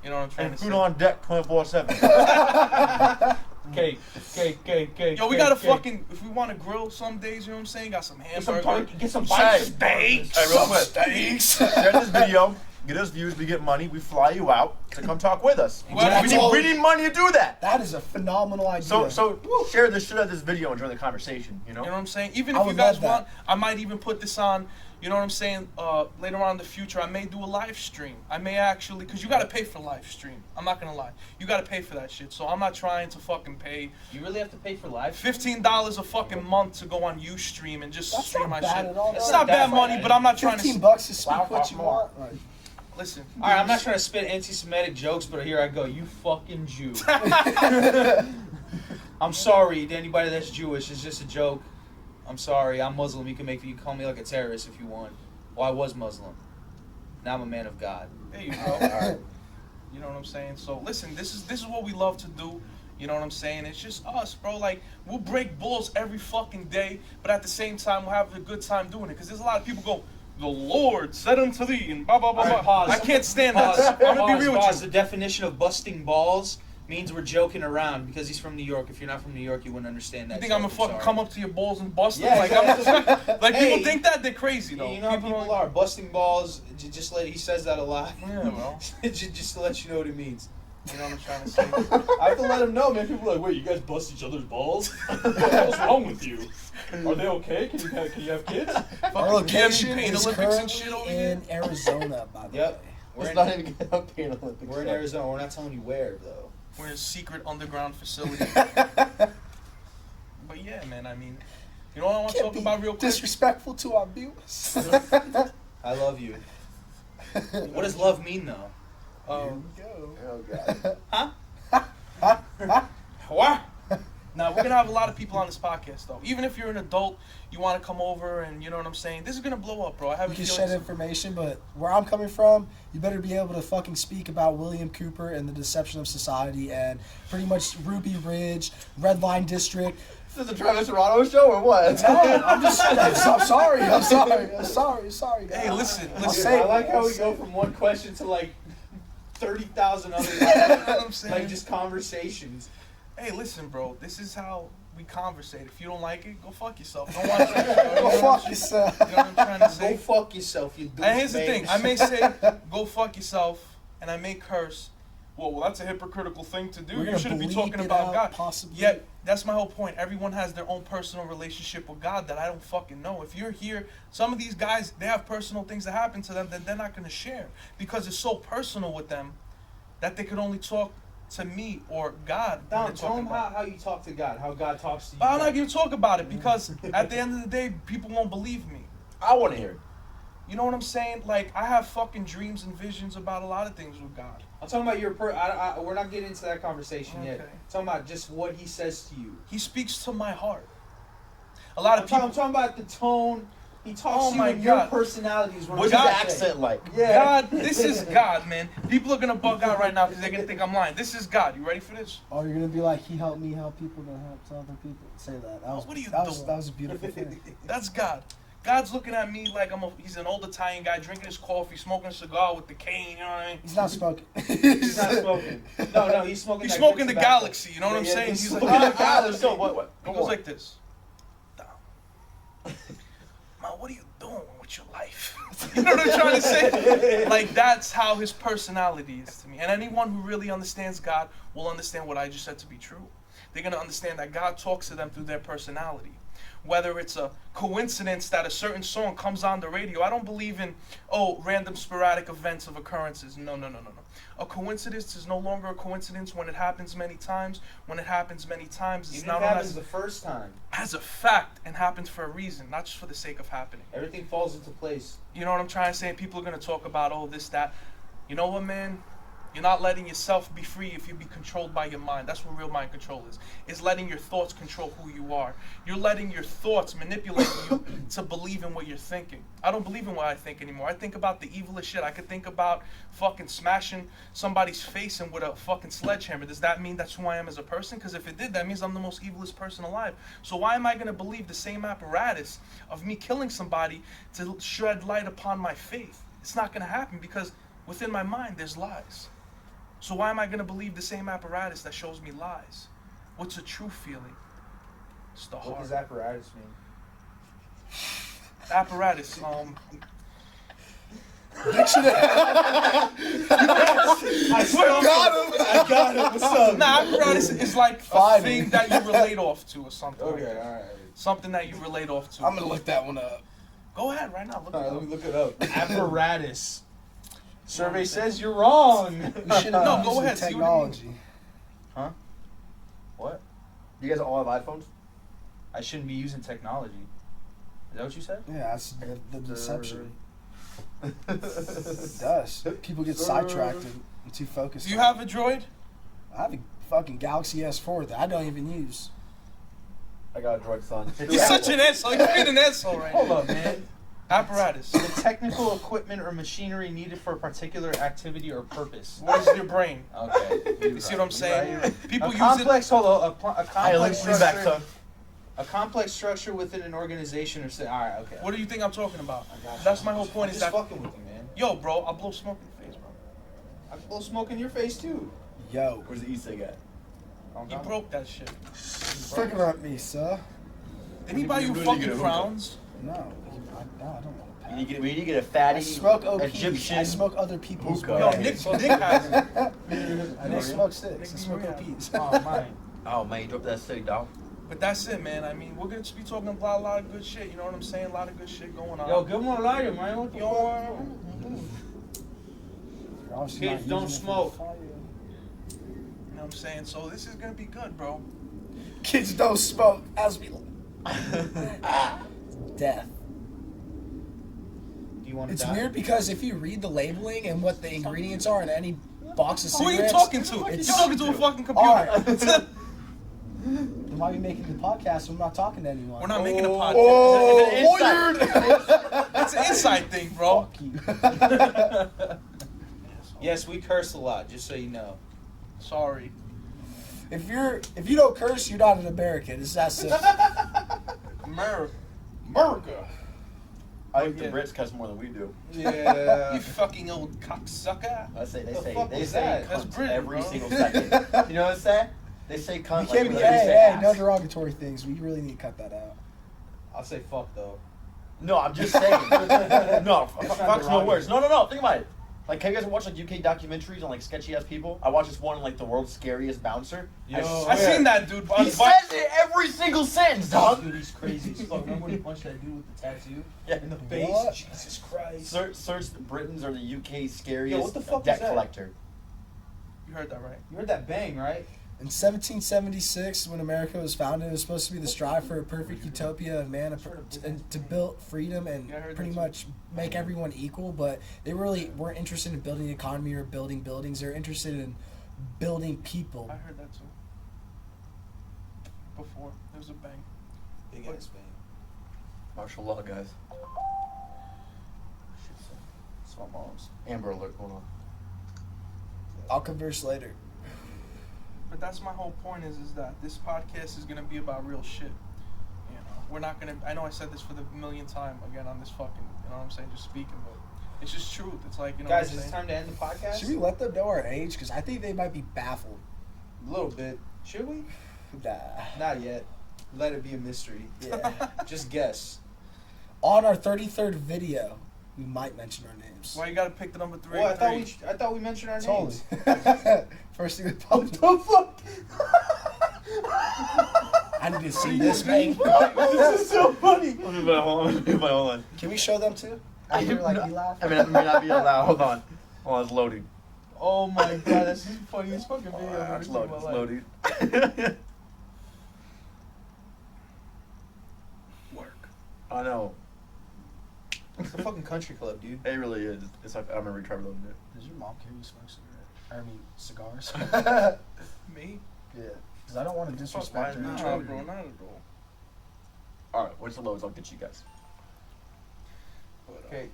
Speaker 1: You know what I'm trying
Speaker 4: And
Speaker 1: to
Speaker 4: food
Speaker 1: say?
Speaker 4: on deck 24/7.
Speaker 2: Cake.
Speaker 1: Yo, we gotta fucking, if we want to grill some days, you know what I'm saying? Got some hamburger.
Speaker 2: Get some
Speaker 4: Hey,
Speaker 2: bites.
Speaker 4: Hey, real quick. Share this video. Get us views. We get money. We fly you out to come talk with us.
Speaker 1: Well,
Speaker 4: We need money to do that.
Speaker 3: That is a phenomenal idea.
Speaker 4: So share the shit out of this video and join the conversation. You know.
Speaker 1: You know what I'm saying? Even
Speaker 3: I
Speaker 1: if you
Speaker 3: would
Speaker 1: guys
Speaker 3: love that.
Speaker 1: want, I might even put this on, you know what I'm saying, later on in the future. I may do a live stream. I may actually, because you got to pay for live stream. I'm not going to lie. You got to pay for that shit. So I'm not trying to fucking pay
Speaker 2: You really have to pay for live.
Speaker 1: $15 a fucking month to go on Ustream and just
Speaker 3: That's
Speaker 1: stream
Speaker 3: not
Speaker 1: my
Speaker 3: bad
Speaker 1: shit.
Speaker 3: at all.
Speaker 1: It's
Speaker 3: That's
Speaker 1: not
Speaker 2: not
Speaker 1: bad
Speaker 2: bad.
Speaker 1: money, but I'm not trying to...
Speaker 3: $15 to speak
Speaker 4: Wow,
Speaker 3: what you
Speaker 4: more.
Speaker 3: want. Like,
Speaker 1: Listen.
Speaker 2: All right, I'm not trying to spit anti-Semitic jokes, but here I go. You fucking Jew. I'm sorry to anybody that's Jewish. It's just a joke. I'm sorry. I'm Muslim. You can call me like a terrorist if you want. Well, I was Muslim. Now I'm a man of God.
Speaker 1: There you go. You know what I'm saying? So listen, this is what we love to do. You know what I'm saying? It's just us, bro. Like, we'll break balls every fucking day, but at the same time, we'll have a good time doing it. Because there's a lot of people go, the Lord said unto thee, and blah, blah, blah, blah.
Speaker 2: Pause.
Speaker 1: I can't stand
Speaker 2: Pause.
Speaker 1: that. I'm going to be real
Speaker 2: Pause.
Speaker 1: with
Speaker 2: The
Speaker 1: you.
Speaker 2: definition of busting balls means we're joking around because he's from New York. If you're not from New York, you wouldn't understand that.
Speaker 1: You think I'm going to fucking come up to your balls and bust them?
Speaker 2: Yeah,
Speaker 1: Like,
Speaker 2: exactly.
Speaker 1: like
Speaker 2: Hey,
Speaker 1: people think that they're crazy, though.
Speaker 2: You know how people are. Busting balls, he says that a lot.
Speaker 1: Yeah, well.
Speaker 2: Just to let you know what it means.
Speaker 1: You know what I'm trying to say?
Speaker 4: I have to let him know, man. People are like, wait, you guys bust each other's balls? What's wrong with you? Are they okay? Can you have kids?
Speaker 3: Our location
Speaker 1: Pain
Speaker 3: is
Speaker 1: Olympics and
Speaker 3: currently
Speaker 1: shit over here?
Speaker 3: in Arizona, by the
Speaker 2: Yep.
Speaker 3: way.
Speaker 4: Let's not even get up Pain Olympics.
Speaker 2: We're in Arizona. We're not telling you where, though.
Speaker 1: We're in a secret underground facility. But yeah, man, I mean, you know what I want to
Speaker 3: Can't
Speaker 1: talk
Speaker 3: be
Speaker 1: about real quick?
Speaker 3: disrespectful to our viewers.
Speaker 2: I love you. What does love mean, though?
Speaker 4: Oh, God.
Speaker 2: What?
Speaker 1: Now, we're going to have a lot of people on this podcast, though. Even if you're an adult, you want to come over and, you know what I'm saying? This is going to blow up, bro. I have
Speaker 3: You
Speaker 1: a
Speaker 3: can
Speaker 1: feeling.
Speaker 3: shed information, but where I'm coming from, you better be able to fucking speak about William Cooper and the deception of society and pretty much Ruby Ridge, Red Line District.
Speaker 4: Is this a Travis Toronto show or what?
Speaker 3: No, I'm sorry, guys.
Speaker 1: Hey, listen.
Speaker 3: say
Speaker 2: I like how we go from one question to like 30,000 others.
Speaker 1: You know what I'm saying?
Speaker 2: Like just conversations.
Speaker 1: Hey, listen, bro. This is how we conversate. If you don't like it, go fuck yourself. Don't watch it.
Speaker 3: Go fuck yourself.
Speaker 1: You know what I'm trying to
Speaker 2: Go
Speaker 1: say?
Speaker 2: fuck yourself, you douchebag.
Speaker 1: And here's the thing. I may say, go fuck yourself, and I may curse. Well, that's a hypocritical thing to do.
Speaker 3: We're
Speaker 1: You
Speaker 3: gonna
Speaker 1: shouldn't be
Speaker 3: bleep
Speaker 1: talking
Speaker 3: it
Speaker 1: about
Speaker 3: out,
Speaker 1: God.
Speaker 3: possibly.
Speaker 1: Yet, that's my whole point. Everyone has their own personal relationship with God that I don't fucking know. If you're here, some of these guys, they have personal things that happen to them that they're not going to share because it's so personal with them that they could only talk to me or God. when
Speaker 2: Don,
Speaker 1: they're
Speaker 2: tell
Speaker 1: talking
Speaker 2: him
Speaker 1: about.
Speaker 2: how you talk to God, how God talks to you.
Speaker 1: But I'm not going to talk about it because at the end of the day, people won't believe me.
Speaker 4: I want to hear it.
Speaker 1: You know what I'm saying? Like, I have fucking dreams and visions about a lot of things with God.
Speaker 2: I'm talking about your we're not getting into that conversation yet.
Speaker 1: Okay.
Speaker 2: I'm talking about just what he says to you.
Speaker 1: He speaks to my heart. A lot of people.
Speaker 2: I'm talking about the tone. He talks
Speaker 1: Oh
Speaker 2: to you
Speaker 1: my
Speaker 2: in your
Speaker 1: God.
Speaker 2: personalities.
Speaker 4: What's his
Speaker 1: God-
Speaker 4: accent like?
Speaker 2: Yeah.
Speaker 1: God, this is God, man. People are gonna bug out right now because they're gonna think I'm lying. This is God. You ready for this?
Speaker 3: Oh, you're gonna be like, he helped me help people that help other people. Say that.
Speaker 1: What are you
Speaker 3: that was
Speaker 1: doing?
Speaker 3: that was a beautiful thing.
Speaker 1: That's God. God's looking at me like he's an old Italian guy drinking his coffee, smoking a cigar with the cane. You know what I mean?
Speaker 3: He's not smoking.
Speaker 2: He's not smoking. No, he's smoking.
Speaker 1: He's
Speaker 2: that
Speaker 1: smoking
Speaker 2: good
Speaker 1: the
Speaker 2: tobacco.
Speaker 1: galaxy. You know what I'm
Speaker 2: Yeah,
Speaker 1: saying?
Speaker 2: he's
Speaker 1: He's
Speaker 2: smoking
Speaker 1: like,
Speaker 2: the galaxy.
Speaker 4: So what?
Speaker 1: he
Speaker 4: Go
Speaker 1: goes
Speaker 4: on.
Speaker 1: like this. Man, what are you doing with your life? You know what I'm trying to say? Like, that's how his personality is to me. And anyone who really understands God will understand what I just said to be true. They're going to understand that God talks to them through their personality. Whether it's a coincidence that a certain song comes on the radio. I don't believe in, random sporadic events of occurrences. No. A coincidence is no longer a coincidence when it happens many times. When it happens many times, it's
Speaker 2: Even
Speaker 1: not
Speaker 2: if it
Speaker 1: known
Speaker 2: happens the first time,
Speaker 1: as a fact and happens for a reason, not just for the sake of happening.
Speaker 2: everything falls into place.
Speaker 1: You know what I'm trying to say? People are going to talk about, this, that. You know what, man? You're not letting yourself be free if you be controlled by your mind. That's what real mind control is. It's letting your thoughts control who you are. You're letting your thoughts manipulate you to believe in what you're thinking. I don't believe in what I think anymore. I think about the evilest shit. I could think about fucking smashing somebody's face in with a fucking sledgehammer. Does that mean that's who I am as a person? Because if it did, that means I'm the most evilest person alive. So why am I going to believe the same apparatus of me killing somebody to shed light upon my faith? It's not going to happen because within my mind there's lies. So why am I going to believe the same apparatus that shows me lies? What's a true feeling? It's the
Speaker 2: What
Speaker 1: heart.
Speaker 2: does apparatus mean?
Speaker 1: Apparatus,
Speaker 2: I got him. What's up?
Speaker 1: apparatus is like a
Speaker 3: Find
Speaker 1: thing
Speaker 3: me.
Speaker 1: that you relate off to or something. like
Speaker 2: Okay,
Speaker 1: that.
Speaker 2: all right.
Speaker 1: Something that you relate off to.
Speaker 3: I'm gonna look that one up.
Speaker 1: Go ahead right now. Look
Speaker 2: All
Speaker 1: it
Speaker 2: right,
Speaker 1: up.
Speaker 2: let me look it up. Apparatus. Survey says you're wrong.
Speaker 3: We should
Speaker 1: No,
Speaker 3: have
Speaker 1: go
Speaker 3: used
Speaker 1: ahead, see what you
Speaker 3: technology.
Speaker 4: What? You guys all have iPhones?
Speaker 2: I shouldn't be using technology. Is that what you said?
Speaker 3: Yeah, that's the deception. It does. People get sidetracked and too focused.
Speaker 1: Do you
Speaker 3: on
Speaker 1: have
Speaker 3: it.
Speaker 1: a droid?
Speaker 3: I have a fucking Galaxy S4 that I don't even use.
Speaker 4: I got a droid son.
Speaker 1: You're such an asshole. You're being an asshole right
Speaker 2: Hold
Speaker 1: now.
Speaker 2: up, man.
Speaker 1: Apparatus.
Speaker 2: The technical equipment or machinery needed for a particular activity or purpose.
Speaker 1: What is your brain?
Speaker 2: Okay.
Speaker 1: You see what I'm saying? People
Speaker 2: A
Speaker 1: use
Speaker 2: complex, hold on, a
Speaker 4: Hey,
Speaker 2: complex
Speaker 4: lean back,
Speaker 2: structure.
Speaker 4: son.
Speaker 2: A complex structure within an organization or say, all right, okay.
Speaker 1: What do you think I'm talking about?
Speaker 2: I got you.
Speaker 1: That's my whole point.
Speaker 2: I'm
Speaker 1: Is
Speaker 2: just
Speaker 1: that
Speaker 2: fucking with you, man.
Speaker 1: yo, bro? I'll blow smoke in your face, bro.
Speaker 2: I can blow smoke in your face too.
Speaker 3: Yo,
Speaker 4: Where's the e-cig at?
Speaker 1: You broke that shit.
Speaker 3: freaking at me, sir.
Speaker 1: Did he buy you
Speaker 4: really
Speaker 1: fucking
Speaker 4: get a hookah.
Speaker 1: crowns?
Speaker 3: No, I don't want to
Speaker 4: We need to get a fatty
Speaker 3: I smoke OP.
Speaker 4: Egyptian.
Speaker 3: I smoke other people's.
Speaker 4: hookah.
Speaker 1: Yo,
Speaker 3: brands.
Speaker 1: Nick has it.
Speaker 3: I don't smoke sticks. I
Speaker 1: Nick
Speaker 3: smoke
Speaker 1: Maria.
Speaker 3: OPs.
Speaker 2: Oh, mine.
Speaker 4: Oh man, you dropped that city, dog.
Speaker 1: But that's it, man. I mean, we're gonna be talking about a lot of good shit. You know what I'm saying? A lot of good shit going on.
Speaker 2: Yo, give him a lighter, man. What the
Speaker 1: Yo,
Speaker 2: fuck?
Speaker 3: You're obviously
Speaker 2: Kids
Speaker 3: not
Speaker 2: don't
Speaker 3: using it for
Speaker 2: smoke.
Speaker 3: fire.
Speaker 1: You know what I'm saying? So this is gonna be good, bro.
Speaker 3: Kids don't smoke. As we death.
Speaker 2: Do you want to
Speaker 3: It's
Speaker 2: die?
Speaker 3: weird because if you read the labeling and what the ingredients are in any box of
Speaker 1: Who are you
Speaker 3: cigarettes,
Speaker 1: talking to? You're
Speaker 3: it's-
Speaker 1: talking to a fucking computer.
Speaker 3: All right. You might be making the podcast, I'm not talking to anyone.
Speaker 1: We're not making a podcast.
Speaker 3: Oh,
Speaker 1: It's an inside thing, bro.
Speaker 3: Fuck you.
Speaker 2: Yes, we curse a lot, just so you know.
Speaker 1: Sorry.
Speaker 3: If you don't curse, you're not an American. It's that simple.
Speaker 1: America.
Speaker 2: America.
Speaker 4: I think
Speaker 1: Yeah.
Speaker 4: the Brits cuss more than we do.
Speaker 2: Yeah.
Speaker 1: You fucking old cocksucker.
Speaker 4: I say they
Speaker 2: The
Speaker 4: say
Speaker 2: fuck
Speaker 4: they
Speaker 2: is
Speaker 4: say
Speaker 2: that?
Speaker 1: That's
Speaker 4: cunt
Speaker 1: Britain,
Speaker 4: every
Speaker 1: bro.
Speaker 4: single second. You know what I'm saying? They say cunt
Speaker 3: You
Speaker 4: like
Speaker 3: can't be,
Speaker 4: they
Speaker 3: hey,
Speaker 4: say
Speaker 3: hey,
Speaker 4: ass.
Speaker 3: no derogatory things. We really need to cut that out.
Speaker 2: I'll say fuck though.
Speaker 4: No, I'm just saying. No, fuck's no
Speaker 2: derogatory.
Speaker 4: words. No. Think about it. Like, have you guys watched like UK documentaries on like sketchy ass people? I watched this one on like the world's scariest bouncer.
Speaker 2: Yo,
Speaker 1: I seen that dude.
Speaker 4: He says it every single sentence, dog.
Speaker 2: Dude, he's crazy as fuck. Remember when he punched that dude with the tattoo
Speaker 4: Yeah.
Speaker 2: in the face?
Speaker 3: What?
Speaker 2: Jesus Christ.
Speaker 4: Search the Britons or the UK's scariest
Speaker 2: Yo, what the fuck
Speaker 4: debt
Speaker 2: is that?
Speaker 4: collector.
Speaker 1: You heard that right?
Speaker 2: You heard that bang, right?
Speaker 3: In 1776, when America was founded, it was supposed to be the strive for a perfect utopia of man and to build freedom and
Speaker 1: Yeah, I heard
Speaker 3: pretty
Speaker 1: that too.
Speaker 3: much make everyone equal. But they really weren't interested in building the economy or building buildings. They're interested in building people.
Speaker 1: I heard that too. Before there was a bang.
Speaker 2: Big ass bang.
Speaker 4: Martial law, guys. Shit, son. It's my mom's. Amber alert going on.
Speaker 3: I'll converse later.
Speaker 1: But that's my whole point is that this podcast is gonna be about real shit. You know, we're not gonna. I know I said this for the millionth time again on this fucking. You know what I'm saying? Just speaking, but it's just truth. It's like you know.
Speaker 2: Guys,
Speaker 1: what I'm
Speaker 2: is it
Speaker 1: saying?
Speaker 2: time to end the podcast?
Speaker 3: Should we let them know our age? Because I think they might be baffled.
Speaker 2: A little bit. Should we?
Speaker 3: Nah.
Speaker 2: Not yet. Let it be a mystery.
Speaker 3: Yeah.
Speaker 2: Just guess.
Speaker 3: On our 33rd video, we might mention our names.
Speaker 1: Why you gotta pick the number 3?
Speaker 2: Well, I thought we mentioned our
Speaker 3: Totally.
Speaker 2: names.
Speaker 3: First thing that
Speaker 2: What
Speaker 3: popped
Speaker 2: the
Speaker 3: up.
Speaker 2: fuck?
Speaker 3: I need to see this, man.
Speaker 2: This is so funny.
Speaker 4: Hold on.
Speaker 3: Can we show them too? After like we laugh.
Speaker 4: I mean, it may not be allowed. Hold on. Hold on, it's loading.
Speaker 2: Oh my god, that's the funniest fucking video I've ever
Speaker 4: It's
Speaker 2: seen in
Speaker 4: loading.
Speaker 2: my
Speaker 4: It's
Speaker 2: life.
Speaker 4: loading.
Speaker 1: Work.
Speaker 4: I know.
Speaker 2: It's a fucking country club, dude.
Speaker 4: It really is. It's like I remember Trevor loading it.
Speaker 3: Does your mom care you smoke cigars?
Speaker 1: Me?
Speaker 3: Yeah. Because I don't want to disrespect her.
Speaker 1: Nah,
Speaker 3: and treat
Speaker 1: bro,
Speaker 3: her.
Speaker 1: not at all.
Speaker 4: All right, what's the lowest? I'll get you guys.
Speaker 1: But,
Speaker 2: Cake.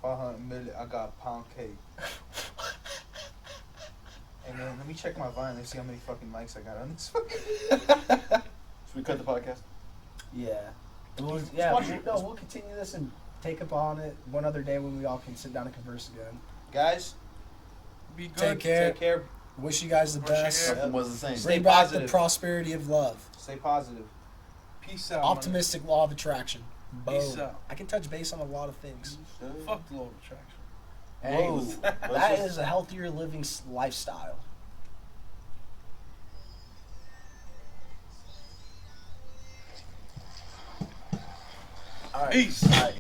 Speaker 2: 500 million. I got pound cake. Hey man, let me check my Vine and see how many fucking likes I got on this fucking.
Speaker 4: Should we cut the podcast?
Speaker 3: Yeah. We'll, we'll continue this and take up on it one other day when we all can sit down and converse again.
Speaker 2: Guys,
Speaker 1: be good.
Speaker 3: Take care.
Speaker 2: take care.
Speaker 3: Wish you guys the
Speaker 1: Brush your
Speaker 3: best.
Speaker 1: hair.
Speaker 4: Nothing was the same.
Speaker 2: Stay
Speaker 3: Bring back
Speaker 2: positive.
Speaker 3: the prosperity of love.
Speaker 2: Stay positive.
Speaker 1: Peace out.
Speaker 3: Optimistic law of attraction. Boom.
Speaker 1: Peace out.
Speaker 3: I can touch base on a lot of things.
Speaker 1: Man. Fuck the law of attraction.
Speaker 4: Hey,
Speaker 3: Whoa.
Speaker 4: let's
Speaker 3: That
Speaker 4: just-
Speaker 3: is a healthier living lifestyle.
Speaker 4: All right.
Speaker 1: Peace.
Speaker 4: All right.